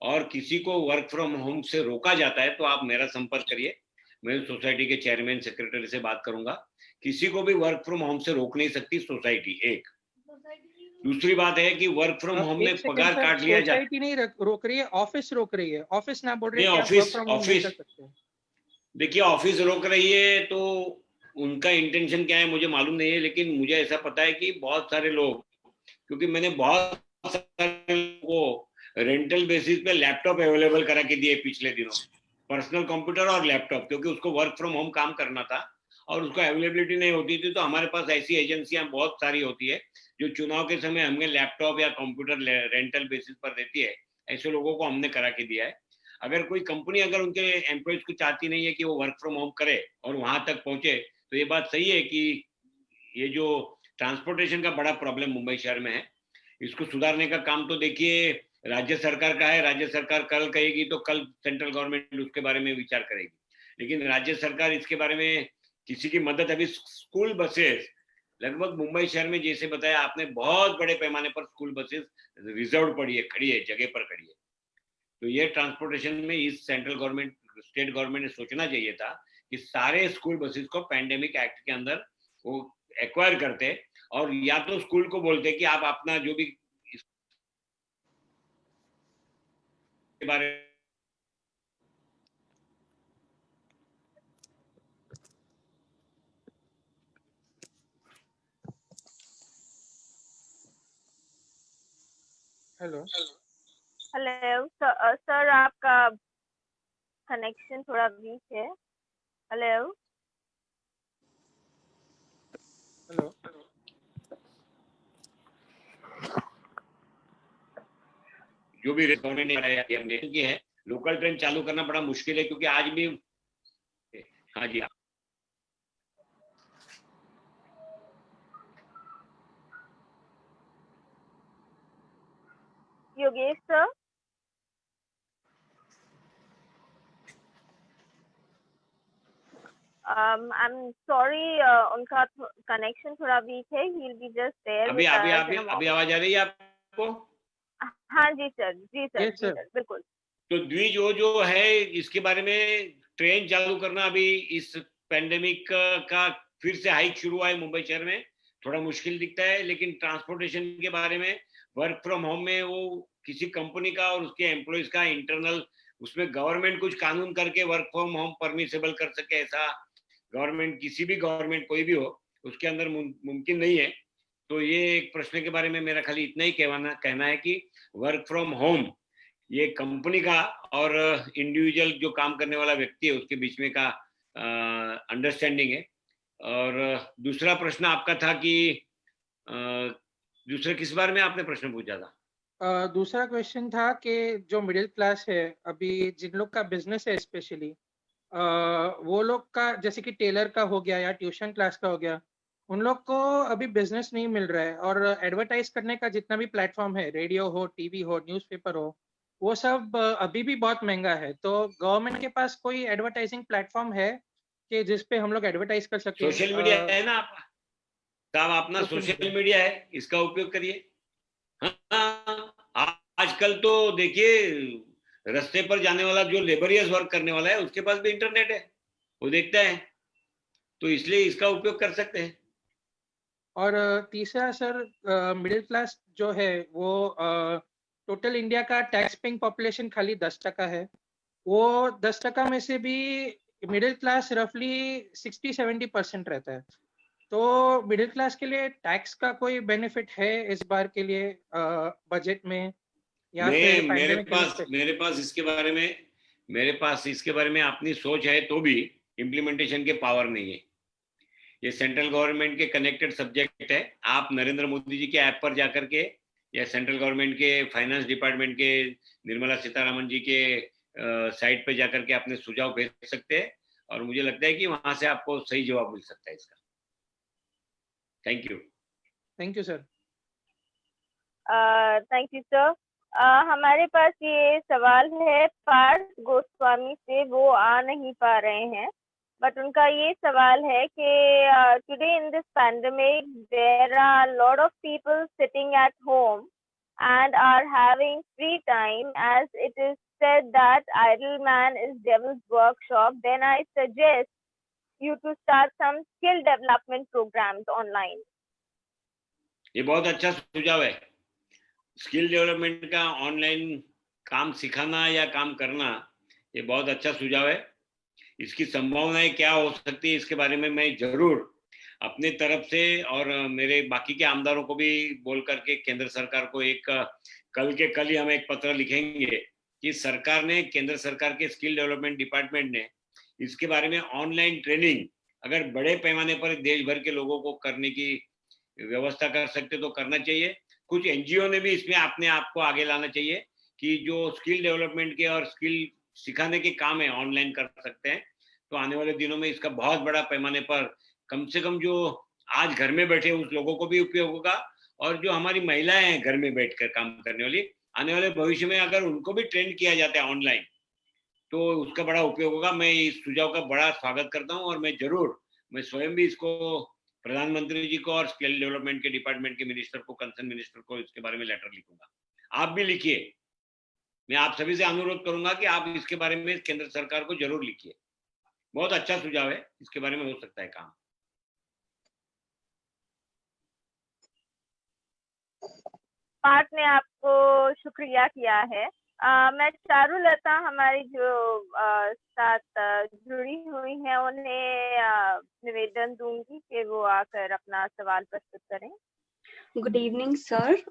और किसी को वर्क फ्रॉम होम से रोका जाता है तो आप मेरा संपर्क करिए, मैं सोसाइटी के चेयरमैन सेक्रेटरी से बात करूंगा। किसी को भी वर्क फ्रॉम होम से रोक नहीं सकती सोसाइटी, एक। दूसरी बात है कि वर्क फ्रॉम होम में एक सेकंड पगार सर, काट लिया जाए। सोसाइटी नहीं रोक रही है, ऑफिस रोक रही है। ऑफिस ना बोल रही नहीं, है कि आप वर्क फ्रॉम होम नहीं कर सकते। देखिए ऑफिस रोक रही है तो उनका इंटेंशन क्या है मुझे मालूम नहीं है, लेकिन मुझे ऐसा पता है कि बहुत सारे लोग, क्योंकि मैंने बहुत सारे लोगों को रेंटल बेसिस पे लैपटॉप अवेलेबल करा के दिए पिछले दिनों, पर्सनल कंप्यूटर और लैपटॉप, क्योंकि उसको वर्क फ्रॉम होम काम करना था और उसको अवेलेबिलिटी नहीं होती थी। तो हमारे पास ऐसी एजेंसियां बहुत सारी होती है जो चुनाव के समय हमें लैपटॉप या कंप्यूटर रेंटल बेसिस पर देती है। ऐसे लोगों को हमने करा के दिया है। अगर कोई कंपनी अगर उनके एम्प्लॉयज को चाहती नहीं है कि वो वर्क फ्रॉम होम करे और वहां तक पहुंचे, तो ये बात सही है कि ये जो ट्रांसपोर्टेशन का बड़ा प्रॉब्लम मुंबई शहर में है, इसको सुधारने का काम तो देखिए राज्य सरकार का है। राज्य सरकार कल कहेगी तो कल सेंट्रल गवर्नमेंट उसके बारे में विचार करेगी, लेकिन राज्य सरकार इसके बारे में किसी की मदद, अभी स्कूल बसेस लगभग मुंबई शहर में जैसे बताया आपने बहुत बड़े पैमाने पर स्कूल बसेस रिजर्व पड़ी है, खड़ी है, जगह पर खड़ी है। तो ये ट्रांसपोर्टेशन में इस सेंट्रल गवर्नमेंट, स्टेट गवर्नमेंट ने सोचना चाहिए था कि सारे स्कूल बसेस को पैंडेमिक एक्ट के अंदर वो एक्वायर करते और या तो स्कूल को बोलते कि आप अपना जो भी इसके बारे हेलो हेलो सर, आपका कनेक्शन थोड़ा वीक है। हेलो हेलो जो भी गवर्नमेंट ने आया की है, लोकल ट्रेन चालू करना बड़ा मुश्किल है क्योंकि आज भी, हाँ जी, Yogesh sir, I am sorry, उनका कनेक्शन थोड़ा वीक है। He will be just there अभी विद अभी अस अभी इन अ अभी मोमेंट। आवाज आ रही है आपको? हाँ जी सर, जी सर, यस जी सर। सर, बिल्कुल। तो द्विज वो जो है इसके बारे में ट्रेन चालू करना अभी इस पेंडेमिक का फिर से हाइक शुरू हुआ है मुंबई शहर में, थोड़ा मुश्किल दिखता है। लेकिन ट्रांसपोर्टेशन के बारे में वर्क फ्रॉम होम में वो किसी कंपनी का और उसके एम्प्लॉयज का इंटरनल, उसमें गवर्नमेंट कुछ कानून करके वर्क फ्रॉम होम परमिसेबल कर सके, ऐसा गवर्नमेंट, किसी भी गवर्नमेंट कोई भी हो, उसके अंदर मुमकिन नहीं है। तो ये एक प्रश्न के बारे में मेरा खाली इतना ही कहना है कि वर्क फ्रॉम होम ये कंपनी का और इंडिविजुअल जो काम करने वाला व्यक्ति है उसके बीच में का अंडरस्टैंडिंग है। और दूसरा प्रश्न आपका था कि दूसरे किस बारे में आपने प्रश्न पूछा था? दूसरा क्वेश्चन था कि जो मिडिल क्लास है, अभी जिन लोग का बिजनेस है स्पेशली, वो लोग का जैसे कि टेलर का हो गया या ट्यूशन क्लास का हो गया, उन लोग को अभी बिजनेस नहीं मिल रहा है। और एडवर्टाइज करने का जितना भी प्लेटफॉर्म है, रेडियो हो, टीवी हो, न्यूज़पेपर हो, वो सब अभी भी बहुत महंगा है। तो गवर्नमेंट के पास कोई एडवर्टाइजिंग प्लेटफॉर्म है कि जिस पे हम लोग एडवर्टाइज कर सके? सोशल मीडिया है ना आप साहब, अपना सोशल सोशल मीडिया। मीडिया है, इसका उपयोग करिए। हाँ, आजकल तो देखिए रास्ते पर जाने वाला जो लेबरियस वर्क करने वाला है उसके पास भी इंटरनेट है, वो देखता है, तो इसलिए इसका उपयोग कर सकते हैं। और तीसरा सर, मिडिल क्लास जो है वो टोटल इंडिया का टैक्स पेइंग पॉपुलेशन खाली 10% है। वो 10% में से भी मिडिल क्लास रफली 60-70% रहता है। तो मिडिल क्लास के लिए टैक्स का कोई बेनिफिट है इस बार के लिए बजट में, या फिर मैं पैंडेमिक के लिए स्पेशल? मेरे पास इसके बारे में अपनी सोच है तो भी इम्प्लीमेंटेशन के पावर नहीं है। ये सेंट्रल गवर्नमेंट के कनेक्टेड सब्जेक्ट है। आप नरेंद्र मोदी जी के ऐप पर जाकर के या सेंट्रल गवर्नमेंट के फाइनेंस डिपार्टमेंट के निर्मला सीतारमण जी के साइट पे जाकर के अपने सुझाव भेज सकते हैं और मुझे लगता है कि वहां से आपको सही जवाब मिल सकता है इसका। Thank you. Thank you sir. Thank you sir. हमारे पास ये सवाल है पार्थ गोस्वामी से, वो आ नहीं पा रहे हैं, बट उनका ये सवाल है कि today in this pandemic there are lot of people sitting at home and are having free time, as it is said that idle man is devil's workshop, then I suggest you to start some skill development programs online. ये बहुत अच्छा सुझाव है। स्किल डेवलपमेंट का ऑनलाइन काम सिखाना या काम करना, ये बहुत अच्छा सुझाव है। इसकी संभावनाएं क्या हो सकती है, इसके बारे में मैं जरूर अपने तरफ से और मेरे बाकी के आमदारों को भी बोल करके केंद्र सरकार को एक कल के कल ही हम एक पत्र लिखेंगे कि सरकार ने, केंद्र सरकार के स्किल डेवलपमेंट डिपार्टमेंट ने इसके बारे में ऑनलाइन ट्रेनिंग अगर बड़े पैमाने पर देश भर के लोगों को करने की व्यवस्था कर सकते तो करना चाहिए। कुछ एनजीओ ने भी इसमें अपने आप को आगे लाना चाहिए कि जो स्किल डेवलपमेंट के और स्किल सिखाने के काम है ऑनलाइन कर सकते हैं। तो आने वाले दिनों में इसका बहुत बड़ा पैमाने पर कम से कम जो आज घर में बैठे उस लोगों को भी उपयोग होगा, और जो हमारी महिलाएं हैं घर में बैठकर काम करने वाली, आने वाले भविष्य में अगर उनको भी ट्रेन किया जाता है ऑनलाइन तो उसका बड़ा उपयोग होगा। मैं इस सुझाव का बड़ा स्वागत करता हूं और मैं स्वयं भी इसको प्रधानमंत्री जी को और स्किल डेवलपमेंट के डिपार्टमेंट के मिनिस्टर को, कंसर्न मिनिस्टर को इसके बारे में लेटर लिखूंगा। आप भी लिखिए। मैं आप सभी से अनुरोध करूंगा कि आप इसके बारे में केंद्र सरकार को जरूर लिखिए। बहुत अच्छा सुझाव है, इसके बारे में हो सकता है काम। पार्थ ने आपको शुक्रिया किया है। मैं चारुलता हमारी जो साथ जुड़ी हुई है उन्हें निवेदन दूंगी कि वो आकर अपना सवाल प्रस्तुत करें। Good evening sir.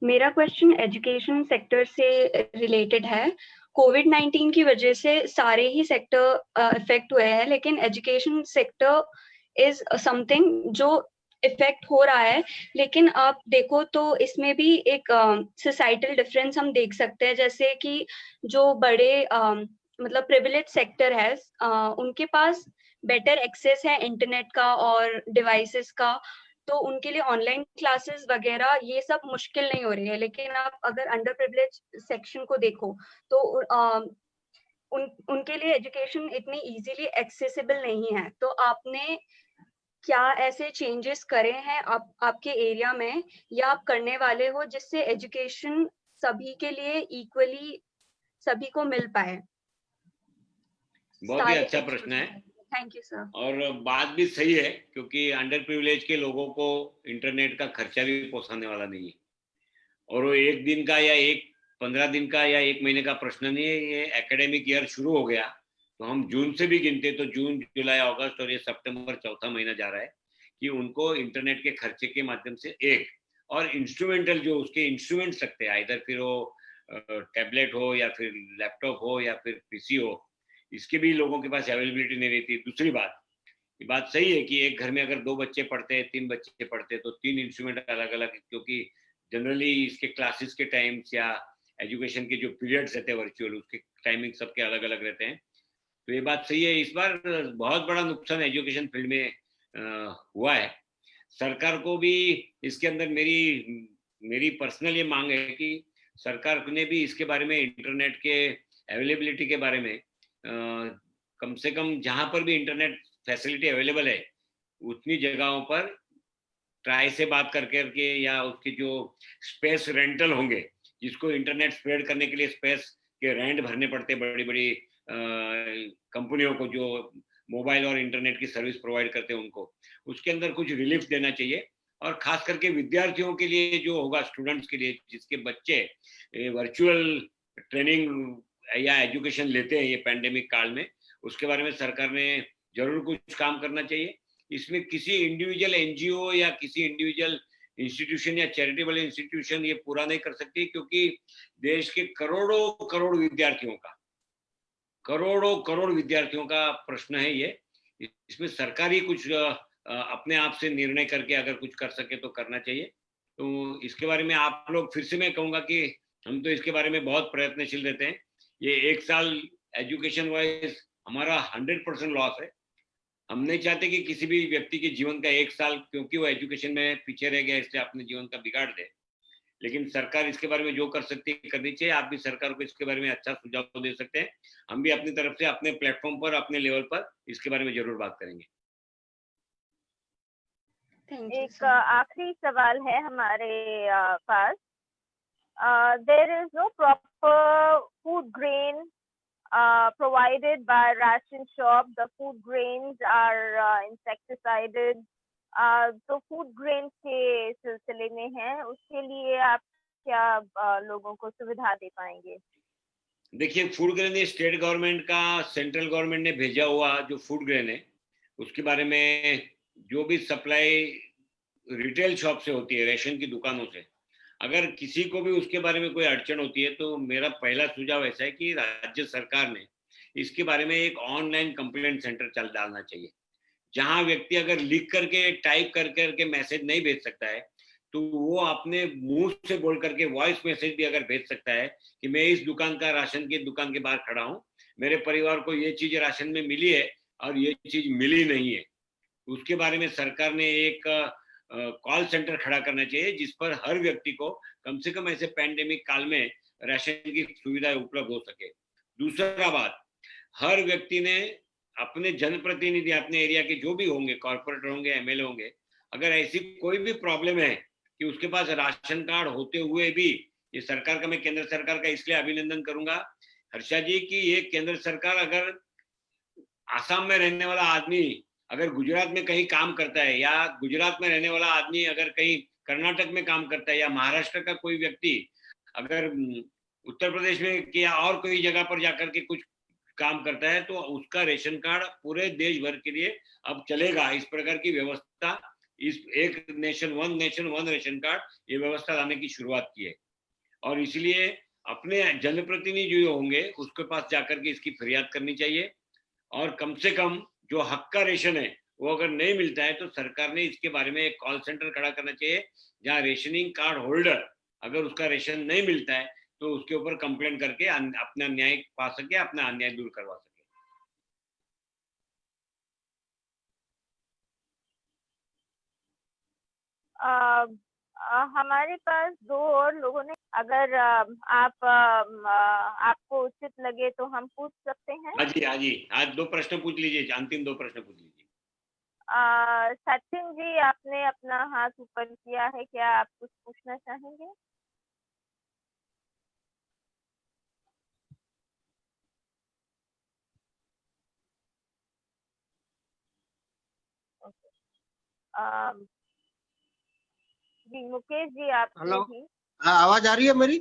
मेरा क्वेश्चन एजुकेशन सेक्टर से रिलेटेड है। कोविड-19 की वजह से सारे ही सेक्टर इफेक्ट हुए हैं, लेकिन एजुकेशन सेक्टर इज समथिंग जो इफेक्ट हो रहा है। लेकिन आप देखो तो इसमें भी एक सोसाइटल डिफरेंस हम देख सकते हैं, जैसे कि जो बड़े मतलब प्रिविलेज सेक्टर है उनके पास बेटर एक्सेस है इंटरनेट का और डिवाइसेस का, तो उनके लिए ऑनलाइन क्लासेस वगैरह ये सब मुश्किल नहीं हो रही है। लेकिन आप अगर अंडर प्रिविलेज सेक्शन को देखो तो उनके लिए एजुकेशन इतनी इजीली एक्सेसिबल नहीं है। तो आपने क्या ऐसे चेंजेस करे हैं आपके एरिया में या आप करने वाले हो जिससे एजुकेशन सभी के लिए इक्वली सभी को मिल पाए? बहुत ही अच्छा प्रश्न है। Thank you sir. और बात भी सही है, क्योंकि अंडर प्रिविलेज के लोगों को इंटरनेट का खर्चा भी पोसाने वाला नहीं है, और वो एक दिन का या 15 दिन का या 1 महीने का प्रश्न नहीं है। ये एकेडमिक ईयर शुरू हो गया तो हम जून से भी गिनते तो जून, जुलाई, अगस्त और ये सितंबर चौथा महीना जा रहा है कि उनको इंटरनेट के खर्चे के माध्यम से एक और इंस्ट्रूमेंटल जो उसके इंस्ट्रूमेंट्स लगते हैं, इधर फिर वो टैबलेट हो या फिर लैपटॉप हो या फिर पीसी हो, इसके भी लोगों के पास अवेलेबिलिटी नहीं रहती। दूसरी बात, ये बात सही है कि एक घर में अगर 2 बच्चे पढ़ते हैं, 3 बच्चे पढ़ते हैं तो 3 इंस्ट्रूमेंट अलग अलग, क्योंकि जनरली इसके क्लासेस के टाइम्स या एजुकेशन के जो पीरियड्स रहते हैं वर्चुअल, उसके टाइमिंग सबके अलग अलग रहते हैं। तो ये बात सही है। इस बार बहुत बड़ा नुकसान एजुकेशन फील्ड में हुआ है। सरकार को भी इसके अंदर मेरी पर्सनल ये मांग है कि सरकार ने भी इसके बारे में, इंटरनेट के अवेलेबिलिटी के बारे में कम से कम जहां पर भी इंटरनेट फैसिलिटी अवेलेबल है उतनी जगहों पर ट्राई से बात करके या उसके जो स्पेस रेंटल होंगे, जिसको इंटरनेट स्प्रेड करने के लिए स्पेस के रेंट भरने पड़ते, बड़ी बड़ी कंपनियों को जो मोबाइल और इंटरनेट की सर्विस प्रोवाइड करते हैं उनको, उसके अंदर कुछ रिलीफ देना चाहिए। और खास करके विद्यार्थियों के लिए जो होगा, स्टूडेंट्स के लिए जिसके बच्चे वर्चुअल ट्रेनिंग या एजुकेशन लेते हैं ये पैंडेमिक काल में, उसके बारे में सरकार ने जरूर कुछ काम करना चाहिए। इसमें किसी इंडिविजुअल एनजीओ या किसी इंडिविजुअल इंस्टीट्यूशन या चैरिटेबल इंस्टीट्यूशन ये पूरा नहीं कर सकती, क्योंकि देश के करोड़ों करोड़ विद्यार्थियों का प्रश्न है ये। इसमें सरकार ही कुछ अपने आप से निर्णय करके अगर कुछ कर सके तो करना चाहिए। तो इसके बारे में आप लोग, फिर से मैं कहूँगा कि हम तो इसके बारे में बहुत प्रयत्नशील रहते हैं। ये 1 साल एजुकेशन वाइज हमारा 100% लॉस है। हम नहीं चाहते कि किसी भी व्यक्ति के जीवन का 1 साल, क्योंकि वो एजुकेशन में पीछे रह गया, इसलिए अपने जीवन का बिगाड़ दे। लेकिन सरकार इसके बारे में जो कर सकती है करनी चाहिए। आप भी सरकार को इसके बारे में अच्छा सुझाव दे सकते हैं। हम भी अपनी तरफ से अपने प्लेटफॉर्म पर, अपने लेवल पर इसके बारे में जरूर बात करेंगे। थैंक यू एक सर। आखिरी सवाल है हमारे पास। There is no proper food grain provided by ration shop. The food grains are insecticided. तो फूड ग्रेन के सिलसिले में है, उसके लिए आप क्या लोगों को सुविधा दे पाएंगे? देखिए, फूड ग्रेन ये स्टेट गवर्नमेंट का, सेंट्रल गवर्नमेंट ने भेजा हुआ जो फूड ग्रेन है, उसके बारे में जो भी सप्लाई रिटेल शॉप से होती है, रेशन की दुकानों से, अगर किसी को भी उसके बारे में कोई अड़चन होती है तो मेरा पहला सुझाव ऐसा है कि राज्य सरकार ने इसके बारे में एक ऑनलाइन कंप्लेंट सेंटर चल डालना चाहिए, जहां व्यक्ति अगर लिख करके टाइप कर करके मैसेज नहीं भेज सकता है तो वो अपने मुंह से बोल करके वॉइस मैसेज भी अगर भेज सकता है कि मैं इस दुकान का, राशन की दुकान के बाहर खड़ा हूँ, मेरे परिवार को ये चीज राशन में मिली है और ये चीज मिली नहीं है, उसके बारे में सरकार ने एक कॉल सेंटर खड़ा करना चाहिए जिस पर हर व्यक्ति को कम से कम ऐसे पैंडेमिक काल में राशन की सुविधा उपलब्ध हो सके। दूसरा बात, हर व्यक्ति ने अपने जनप्रतिनिधि, अपने एरिया के जो भी होंगे, कॉर्पोरेटर होंगे, एमएलए होंगे, अगर ऐसी कोई भी प्रॉब्लम है कि उसके पास राशन कार्ड होते हुए भी, ये सरकार का, मैं केंद्र सरकार का इसलिए अभिनंदन करूंगा हर्षा जी की, ये केंद्र सरकार अगर आसाम में रहने वाला आदमी अगर गुजरात में कहीं काम करता है, या गुजरात में रहने वाला आदमी अगर कहीं कर्नाटक में काम करता है, या महाराष्ट्र का कोई व्यक्ति अगर उत्तर प्रदेश में या और कोई जगह पर जाकर के कुछ काम करता है, तो उसका रेशन कार्ड पूरे देश भर के लिए अब चलेगा। इस प्रकार की व्यवस्था, इस एक नेशन वन रेशन कार्ड, ये व्यवस्था लाने की शुरुआत की है। और इसलिए अपने जनप्रतिनिधि जो होंगे उसके पास जाकर के इसकी फरियाद करनी चाहिए, और कम से कम जो हक का रेशन है वो अगर नहीं मिलता है तो सरकार ने इसके बारे में एक कॉल सेंटर खड़ा करना चाहिए, जहां रेशनिंग कार्ड होल्डर अगर उसका रेशन नहीं मिलता है तो उसके ऊपर कंप्लेंट करके अपना न्याय पा सके, अपना अन्याय दूर करवा सके। हमारे पास 2 और लोगों ने, अगर आपको उचित लगे तो हम पूछ सकते हैं। हाँ जी, आज 2 प्रश्न पूछ लीजिए, अंतिम 2 प्रश्न पूछ लीजिए। सचिन जी, आपने अपना हाथ ऊपर किया है, क्या आप कुछ पूछना चाहेंगे? जी मुकेश जी, आपने हेलो, भी। हाँ आवाज आ रही है मेरी?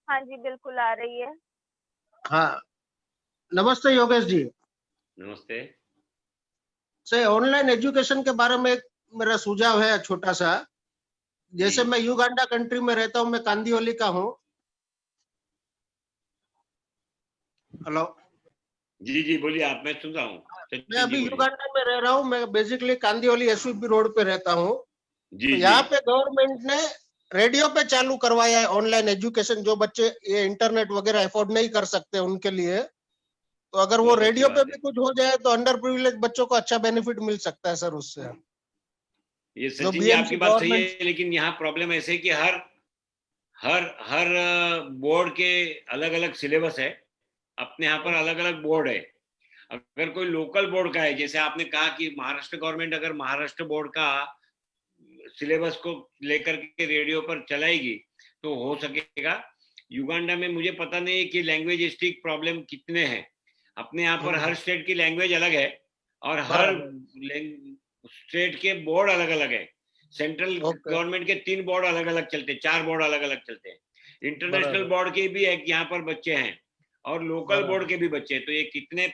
हाँ जी, बिल्कुल आ रही है। हाँ, नमस्ते योगेश जी। नमस्ते। से ऑनलाइन एजुकेशन के बारे में एक मेरा सुझाव है छोटा सा। जैसे मैं युगांडा कंट्री में रहता हूँ, मैं कांदिवली का हूँ। हेलो जी बोलिए आप, मैं सुन रहा हूँ। मैं अभी युगांडा में रह रहा हूँ, मैं बेसिकली कांदिवली एसवीपी रोड पे रहता हूँ। तो यहाँ पे गवर्नमेंट ने रेडियो पे चालू करवाया है ऑनलाइन एजुकेशन, जो बच्चे ये इंटरनेट वगैरह अफोर्ड नहीं कर सकते उनके लिए। तो अगर वो रेडियो पे भी कुछ हो जाए तो अंडर प्रिविलेज बच्चों को अच्छा बेनिफिट मिल सकता है सर उससे। ये सचिन जी आपकी बात सही है, लेकिन यहाँ प्रॉब्लम ऐसे है कि हर बोर्ड के अलग अलग सिलेबस है, अपने यहाँ पर अलग अलग बोर्ड है। अगर कोई लोकल बोर्ड का है, जैसे आपने कहा कि महाराष्ट्र गवर्नमेंट अगर महाराष्ट्र बोर्ड का सिलेबस को लेकर के रेडियो पर चलाएगी तो हो सकेगा। युगांडा में मुझे पता नहीं कि लैंग्वेजिस्टिक प्रॉब्लम कितने हैं, अपने यहाँ पर हर स्टेट की लैंग्वेज अलग है और हर स्टेट के बोर्ड अलग अलग है। सेंट्रल गवर्नमेंट के 3 बोर्ड अलग अलग चलते हैं, 4 बोर्ड अलग अलग चलते हैं। इंटरनेशनल बोर्ड के भी एक यहाँ पर बच्चे हैं और लोकल बोर्ड के भी बच्चे हैं। तो ये कितने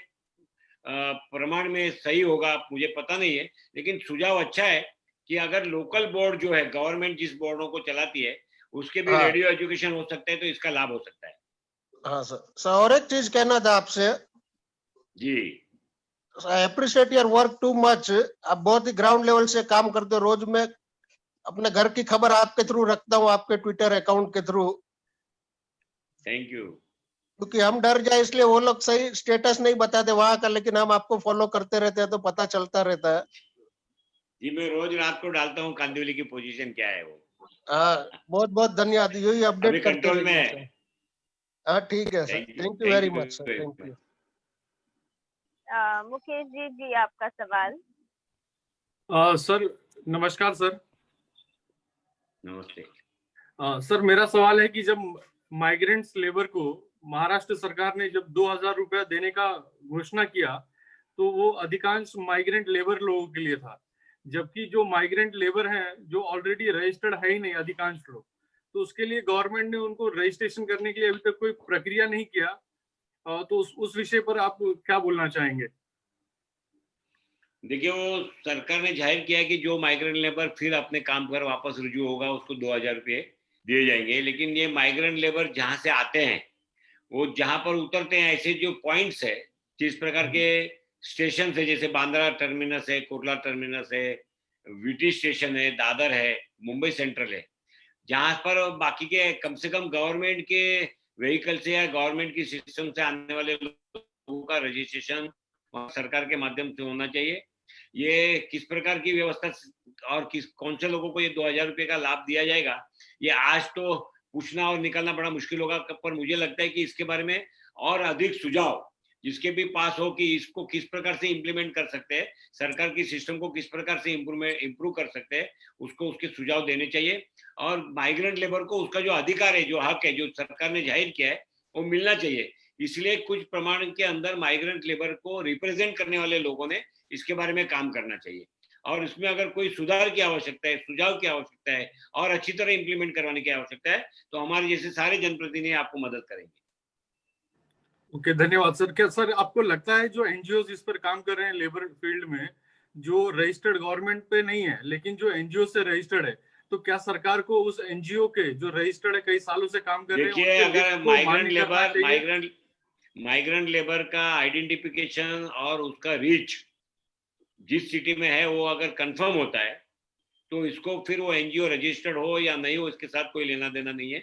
प्रमाण में सही होगा मुझे पता नहीं है, लेकिन सुझाव अच्छा है कि अगर लोकल बोर्ड जो है, गवर्नमेंट जिस बोर्डों को चलाती है उसके भी रेडियो एजुकेशन हो सकता है, तो इसका लाभ हो सकता है। हाँ सर, और एक चीज कहना था आपसे जी। I appreciate your work too much. आप बहुत ही ग्राउंड लेवल से काम करते हो। रोज मैं अपने घर की खबर आपके थ्रू रखता हूँ, आपके ट्विटर अकाउंट के थ्रू। Thank you. क्योंकि हम डर जाए इसलिए वो लोग सही स्टेटस नहीं बताते वहां का, लेकिन हम आपको फॉलो करते रहते हैं तो पता चलता रहता है। जी मैं रोज रात को डालता हूँ कांदिवली की पोजीशन क्या है वो। हाँ, बहुत बहुत धन्यवाद, यही अपडेट करते कंट्रोल में है। हाँ ठीक है sir, thank you very much sir, thank you. Mukesh ji, आपका सवाल। सर नमस्कार सर। नमस्ते। सर मेरा सवाल है कि जब माइग्रेंट्स लेबर को महाराष्ट्र सरकार ने जब 2000 रुपया देने का घोषणा किया तो वो अधिकांश माइग्रेंट लेबर लोगों के लिए था, जबकि जो माइग्रेंट लेबर हैं जो ऑलरेडी रजिस्टर्ड है ही नहीं अधिकांश लोग, तो उसके लिए गवर्नमेंट ने उनको रजिस्ट्रेशन करने के लिए अभी तक कोई प्रक्रिया नहीं किया। तो उस विषय पर आप क्या बोलना चाहेंगे? देखिए, वो सरकार ने जाहिर किया है कि जो माइग्रेंट लेबर फिर अपने काम पर वापस रुजू होगा उसको 2000 रुपये दिए जाएंगे। लेकिन ये माइग्रेंट लेबर जहां से आते हैं, वो जहां पर उतरते हैं, ऐसे जो पॉइंट्स है, जिस प्रकार के स्टेशन है, जैसे बांद्रा टर्मिनस है, कुर्ला टर्मिनस है, वीटी स्टेशन है, दादर है, मुंबई सेंट्रल है, जहां पर बाकी के कम से कम गवर्नमेंट के व्हीकल से या गवर्नमेंट की सिस्टम से आने वाले लोगों का रजिस्ट्रेशन सरकार के माध्यम से होना चाहिए। ये किस प्रकार की व्यवस्था और कौन से लोगों को ये 2000 रुपये का लाभ दिया जाएगा, ये आज तो पूछना और निकालना बड़ा मुश्किल होगा। पर मुझे लगता है कि इसके बारे में और अधिक सुझाव जिसके भी पास हो कि इसको किस प्रकार से इम्प्लीमेंट कर सकते हैं, सरकार की सिस्टम को किस प्रकार से इम्प्रूव कर सकते हैं, उसको उसके सुझाव देने चाहिए। और माइग्रेंट लेबर को उसका जो अधिकार है, जो हक है, जो सरकार ने जाहिर किया है, वो मिलना चाहिए। इसलिए कुछ प्रमाण के अंदर माइग्रेंट लेबर को रिप्रेजेंट करने वाले लोगों ने इसके बारे में काम करना चाहिए। और इसमें अगर कोई सुधार की आवश्यकता है, सुझाव की आवश्यकता है और अच्छी तरह इंप्लीमेंट करवाने की आवश्यकता है, तो हमारे जैसे सारे जनप्रतिनिधि आपको मदद करेंगे। ओके, धन्यवाद सर। क्या सर आपको लगता है जो एनजीओ इस पर काम कर रहे हैं लेबर फील्ड में, जो रजिस्टर्ड गवर्नमेंट पे नहीं है लेकिन जो एनजीओ से रजिस्टर्ड है, तो क्या सरकार को उस एनजीओ के जो रजिस्टर्ड है, कई सालों से काम कर रहे हैं, देखिए, अगर माइग्रेंट लेबर का आइडेंटिफिकेशन और उसका रीच जिस सिटी में है वो अगर कंफर्म होता है, तो इसको फिर वो एनजीओ रजिस्टर्ड हो या नहीं हो, इसके साथ कोई लेना देना नहीं है।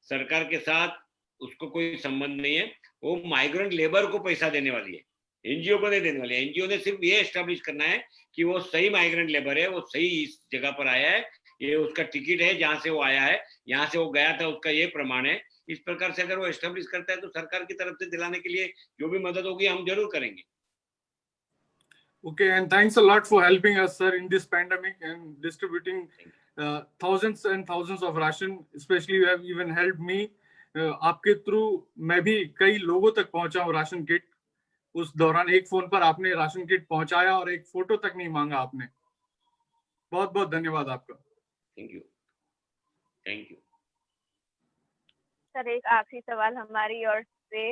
सरकार के साथ उसको कोई संबंध नहीं है। वो माइग्रेंट लेबर को पैसा देने वाली है, एनजीओ को नहीं देने वाली है। एनजीओ ने सिर्फ ये एस्टेब्लिश करना है कि वो सही माइग्रेंट लेबर है, वो सही इस जगह पर आया है, ये उसका टिकट है, जहां से वो आया है, यहाँ से वो गया था, उसका ये प्रमाण है। इस प्रकार से अगर वो एस्टेब्लिश करता है तो सरकार की तरफ से दिलाने के लिए जो भी मदद होगी हम जरूर करेंगे। Okay, and thanks a lot for helping us, sir, in this pandemic and distributing thousands and thousands of ration. Especially, you have even helped me. आपके थ्रू मैं भी कई लोगों तक पहुंचा हूं राशन किट। उस दौरान एक फोन पर आपने राशन किट पहुंचाया और एक फोटो तक नहीं मांगा आपने। बहुत बहुत धन्यवाद आपका। Thank you. Thank you sir, एक आखिरी सवाल हमारी ओर से,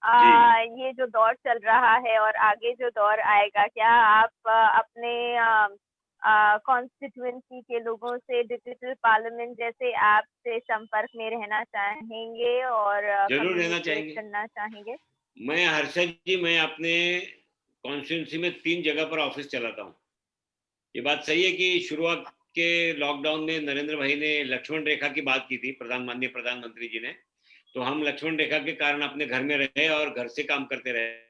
ये जो दौर चल रहा है और आगे जो दौर आएगा, क्या आप अपने कॉन्स्टिट्यूएंसी के लोगों से डिजिटल पार्लियामेंट जैसे ऐप से संपर्क में रहना चाहेंगे और जरूर रहना चाहेंगे, करना चाहेंगे? मैं हर्षद जी, मैं अपने कॉन्स्टिट्यूएंसी में 3 जगह पर ऑफिस चलाता हूँ। ये बात सही है कि शुरुआत के लॉकडाउन में नरेंद्र भाई ने लक्ष्मण रेखा की बात की थी, माननीय प्रधानमंत्री जी ने, तो हम लक्ष्मण रेखा के कारण अपने घर में रहे और घर से काम करते रहे।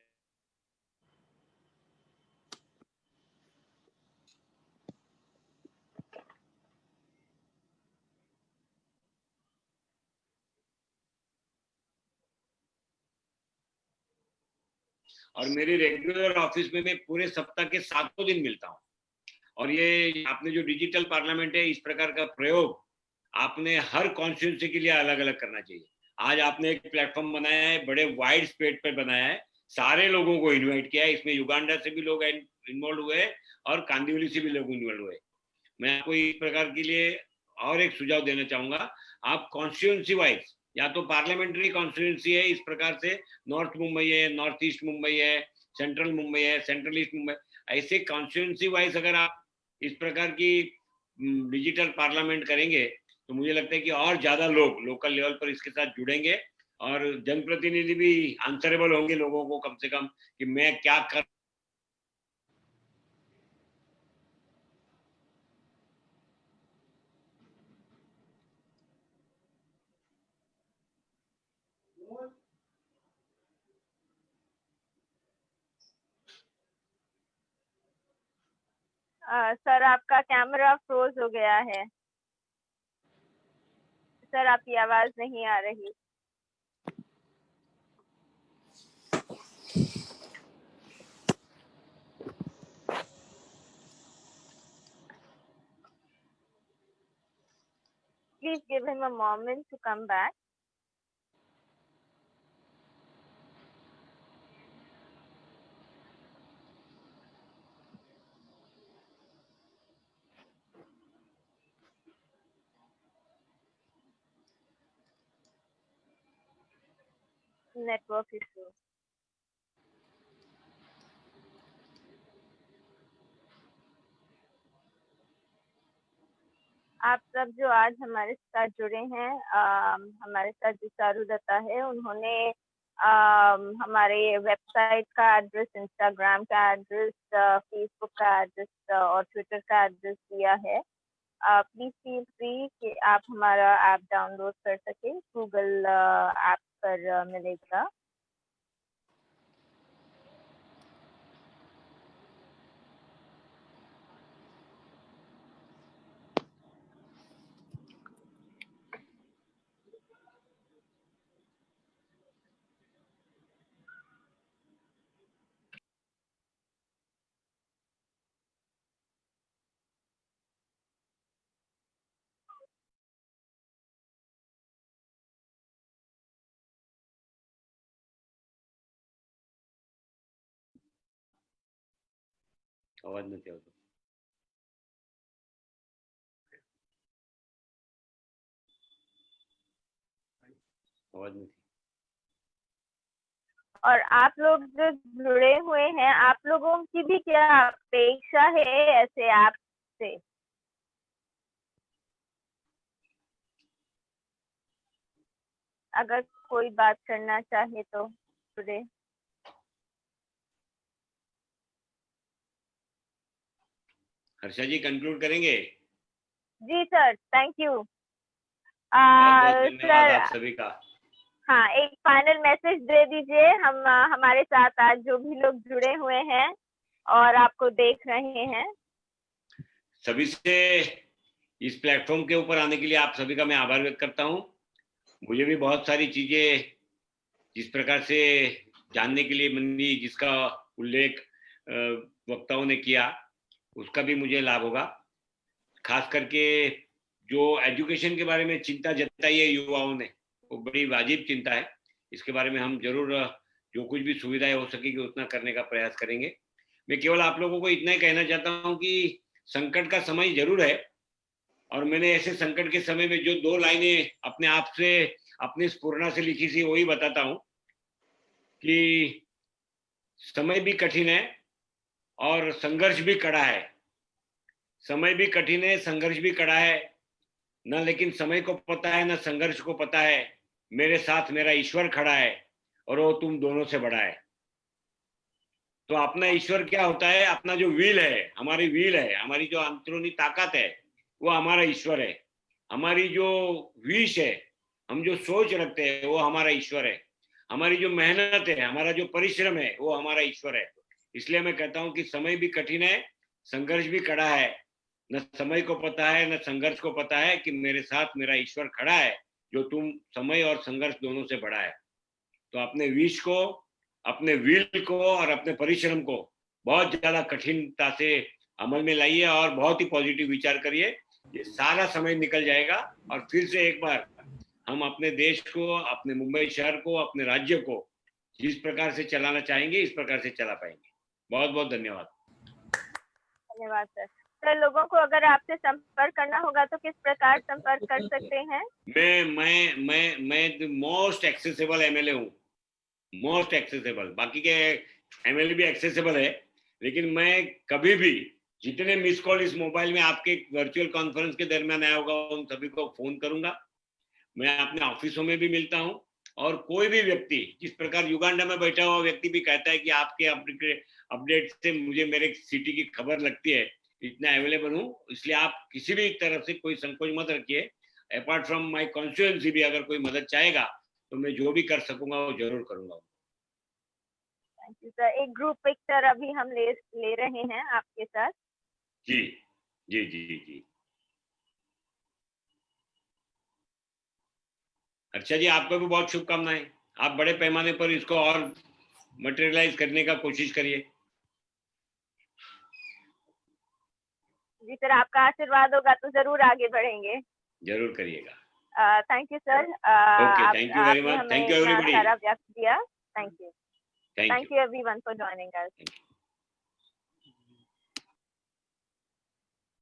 और मेरी रेगुलर ऑफिस में मैं पूरे सप्ताह के 7 दिन मिलता हूँ। और ये आपने जो डिजिटल पार्लियामेंट है, इस प्रकार का प्रयोग आपने हर कॉन्स्टिट्यूंसी के लिए अलग अलग करना चाहिए। आज आपने एक प्लेटफॉर्म बनाया है, बड़े वाइड स्पेड पर बनाया है, सारे लोगों को इनवाइट किया है। इसमें युगांडा से भी लोग इन्वॉल्व हुए और कांदिवली से भी लोग इन्वॉल्व हुए। मैं आपको इस प्रकार के लिए और एक सुझाव देना चाहूंगा, आप कॉन्स्टिट्यूंसी वाइज, या तो पार्लियामेंट्री कॉन्स्टिट्यूंसी है, इस प्रकार से नॉर्थ मुंबई है, नॉर्थ ईस्ट मुंबई है, सेंट्रल मुंबई है, सेंट्रल ईस्ट मुंबई, ऐसे कॉन्स्टिट्यूंसी वाइज अगर आप इस प्रकार की डिजिटल पार्लियामेंट करेंगे तो मुझे लगता है कि और ज्यादा लोग लोकल लेवल पर इसके साथ जुड़ेंगे और जनप्रतिनिधि भी आंसरेबल होंगे लोगों को, कम से कम कि मैं क्या कर। सर, आपका कैमरा फ्रोज हो गया है। सर, आपकी आवाज नहीं आ रही। give him a moment to come back. Network issue. आप सब जो आज हमारे साथ जुड़े हैं, हमारे साथ जो चारू दत्ता है, उन्होंने हमारे वेबसाइट का एड्रेस, इंस्टाग्राम का एड्रेस, फेसबुक का एड्रेस और ट्विटर का एड्रेस दिया है। प्लीज फील फ्री कि आप हमारा ऐप डाउनलोड कर सके, गूगल ऐप पर मिलेगा। आवाज नहीं आवत, आवाज नहीं। और आप लोग जो जुड़े हुए हैं, आप लोगों की भी क्या अपेक्षा है ऐसे ऐप से? अगर कोई बात करना चाहे तो जुड़े। हर्षा जी कंक्लूड करेंगे? जी सर, थैंक यू। धन्यवाद सर, आप सभी का। हाँ, एक फाइनल मैसेज दे दीजिए। हम हमारे साथ आज जो भी लोग जुड़े हुए हैं और आपको देख रहे हैं, सभी से इस प्लेटफॉर्म के ऊपर आने के लिए आप सभी का मैं आभार व्यक्त करता हूँ। मुझे भी बहुत सारी चीजें जिस प्रकार से जानने के लिए मिली, जिसका उल्लेख वक्ताओं ने किया, उसका भी मुझे लाभ होगा। खास करके जो एजुकेशन के बारे में चिंता जताई है युवाओं ने, वो बड़ी वाजिब चिंता है। इसके बारे में हम जरूर जो कुछ भी सुविधाएं हो सकेगी उतना करने का प्रयास करेंगे। मैं केवल आप लोगों को इतना ही कहना चाहता हूं कि संकट का समय जरूर है, और मैंने ऐसे संकट के समय में जो 2 लाइनें अपने आप से, अपनी स्फुरना से लिखी थी, वही बताता हूं कि समय भी कठिन है और संघर्ष भी कड़ा है। समय भी कठिन है, संघर्ष भी कड़ा है, न लेकिन समय को पता है न संघर्ष को पता है। मेरे साथ मेरा ईश्वर खड़ा है और वो तुम दोनों से बड़ा है। तो अपना ईश्वर क्या होता है? अपना जो विल है, हमारी विल है, हमारी जो अंदरूनी ताकत है, वो हमारा ईश्वर है। हमारी जो विश है, हम जो सोच रखते हैं, वो हमारा ईश्वर है। हमारी जो मेहनत है, हमारा जो परिश्रम है, वो हमारा ईश्वर है। इसलिए मैं कहता हूं कि समय भी कठिन है, संघर्ष भी कड़ा है। न समय को पता है न संघर्ष को पता है कि मेरे साथ मेरा ईश्वर खड़ा है, जो तुम समय और संघर्ष दोनों से बड़ा है। तो अपने विश को, अपने विल को और अपने परिश्रम को बहुत ज्यादा कठिनता से अमल में लाइए और बहुत ही पॉजिटिव विचार करिए। ये सारा समय निकल जाएगा और फिर से एक बार हम अपने देश को, अपने मुंबई शहर को, अपने राज्य को जिस प्रकार से चलाना चाहेंगे, इस प्रकार से चला पाएंगे। बहुत बहुत धन्यवाद। धन्यवाद सर। सर, लोगों को अगर आपसे संपर्क करना होगा तो किस प्रकार संपर्क कर सकते हैं? मैं मोस्ट एक्सेसिबल एमएलए हूँ, मोस्ट एक्सेसिबल। बाकी के एमएलए भी एक्सेसिबल है, लेकिन मैं कभी भी जितने मिस कॉल इस मोबाइल में आपके वर्चुअल कॉन्फ्रेंस के दरमियान आया होगा, उन सभी को फोन करूंगा। मैं अपने ऑफिसों में भी मिलता हूँ, और कोई भी व्यक्ति, जिस प्रकार युगांडा में बैठा हुआ व्यक्ति भी कहता है कि आपके अपडेट से मुझे मेरे सिटी की खबर लगती है, इतना अवेलेबल हूँ। इसलिए आप किसी भी तरफ से कोई संकोच मत रखिए। अपार्ट फ्रॉम माय कॉन्स्टिट्यूएंसी भी अगर कोई मदद चाहेगा तो मैं जो भी कर सकूंगा वो जरूर करूंगा। Thank you sir. एक ग्रुप पिक्चर अभी हम ले रहे हैं आपके साथ। जी जी जी जी। अच्छा जी, आपको भी बहुत शुभकामनाएं। आप बड़े पैमाने पर इसको और मटेरियलाइज करने का कोशिश करिए। जी सर, आपका आशीर्वाद होगा तो जरूर आगे बढ़ेंगे। जरूर करिएगा। Thank you sir. Okay, thank you very much. Thank you everybody. सारा व्यक्त किया। Thank you Thank you. Everyone for joining us.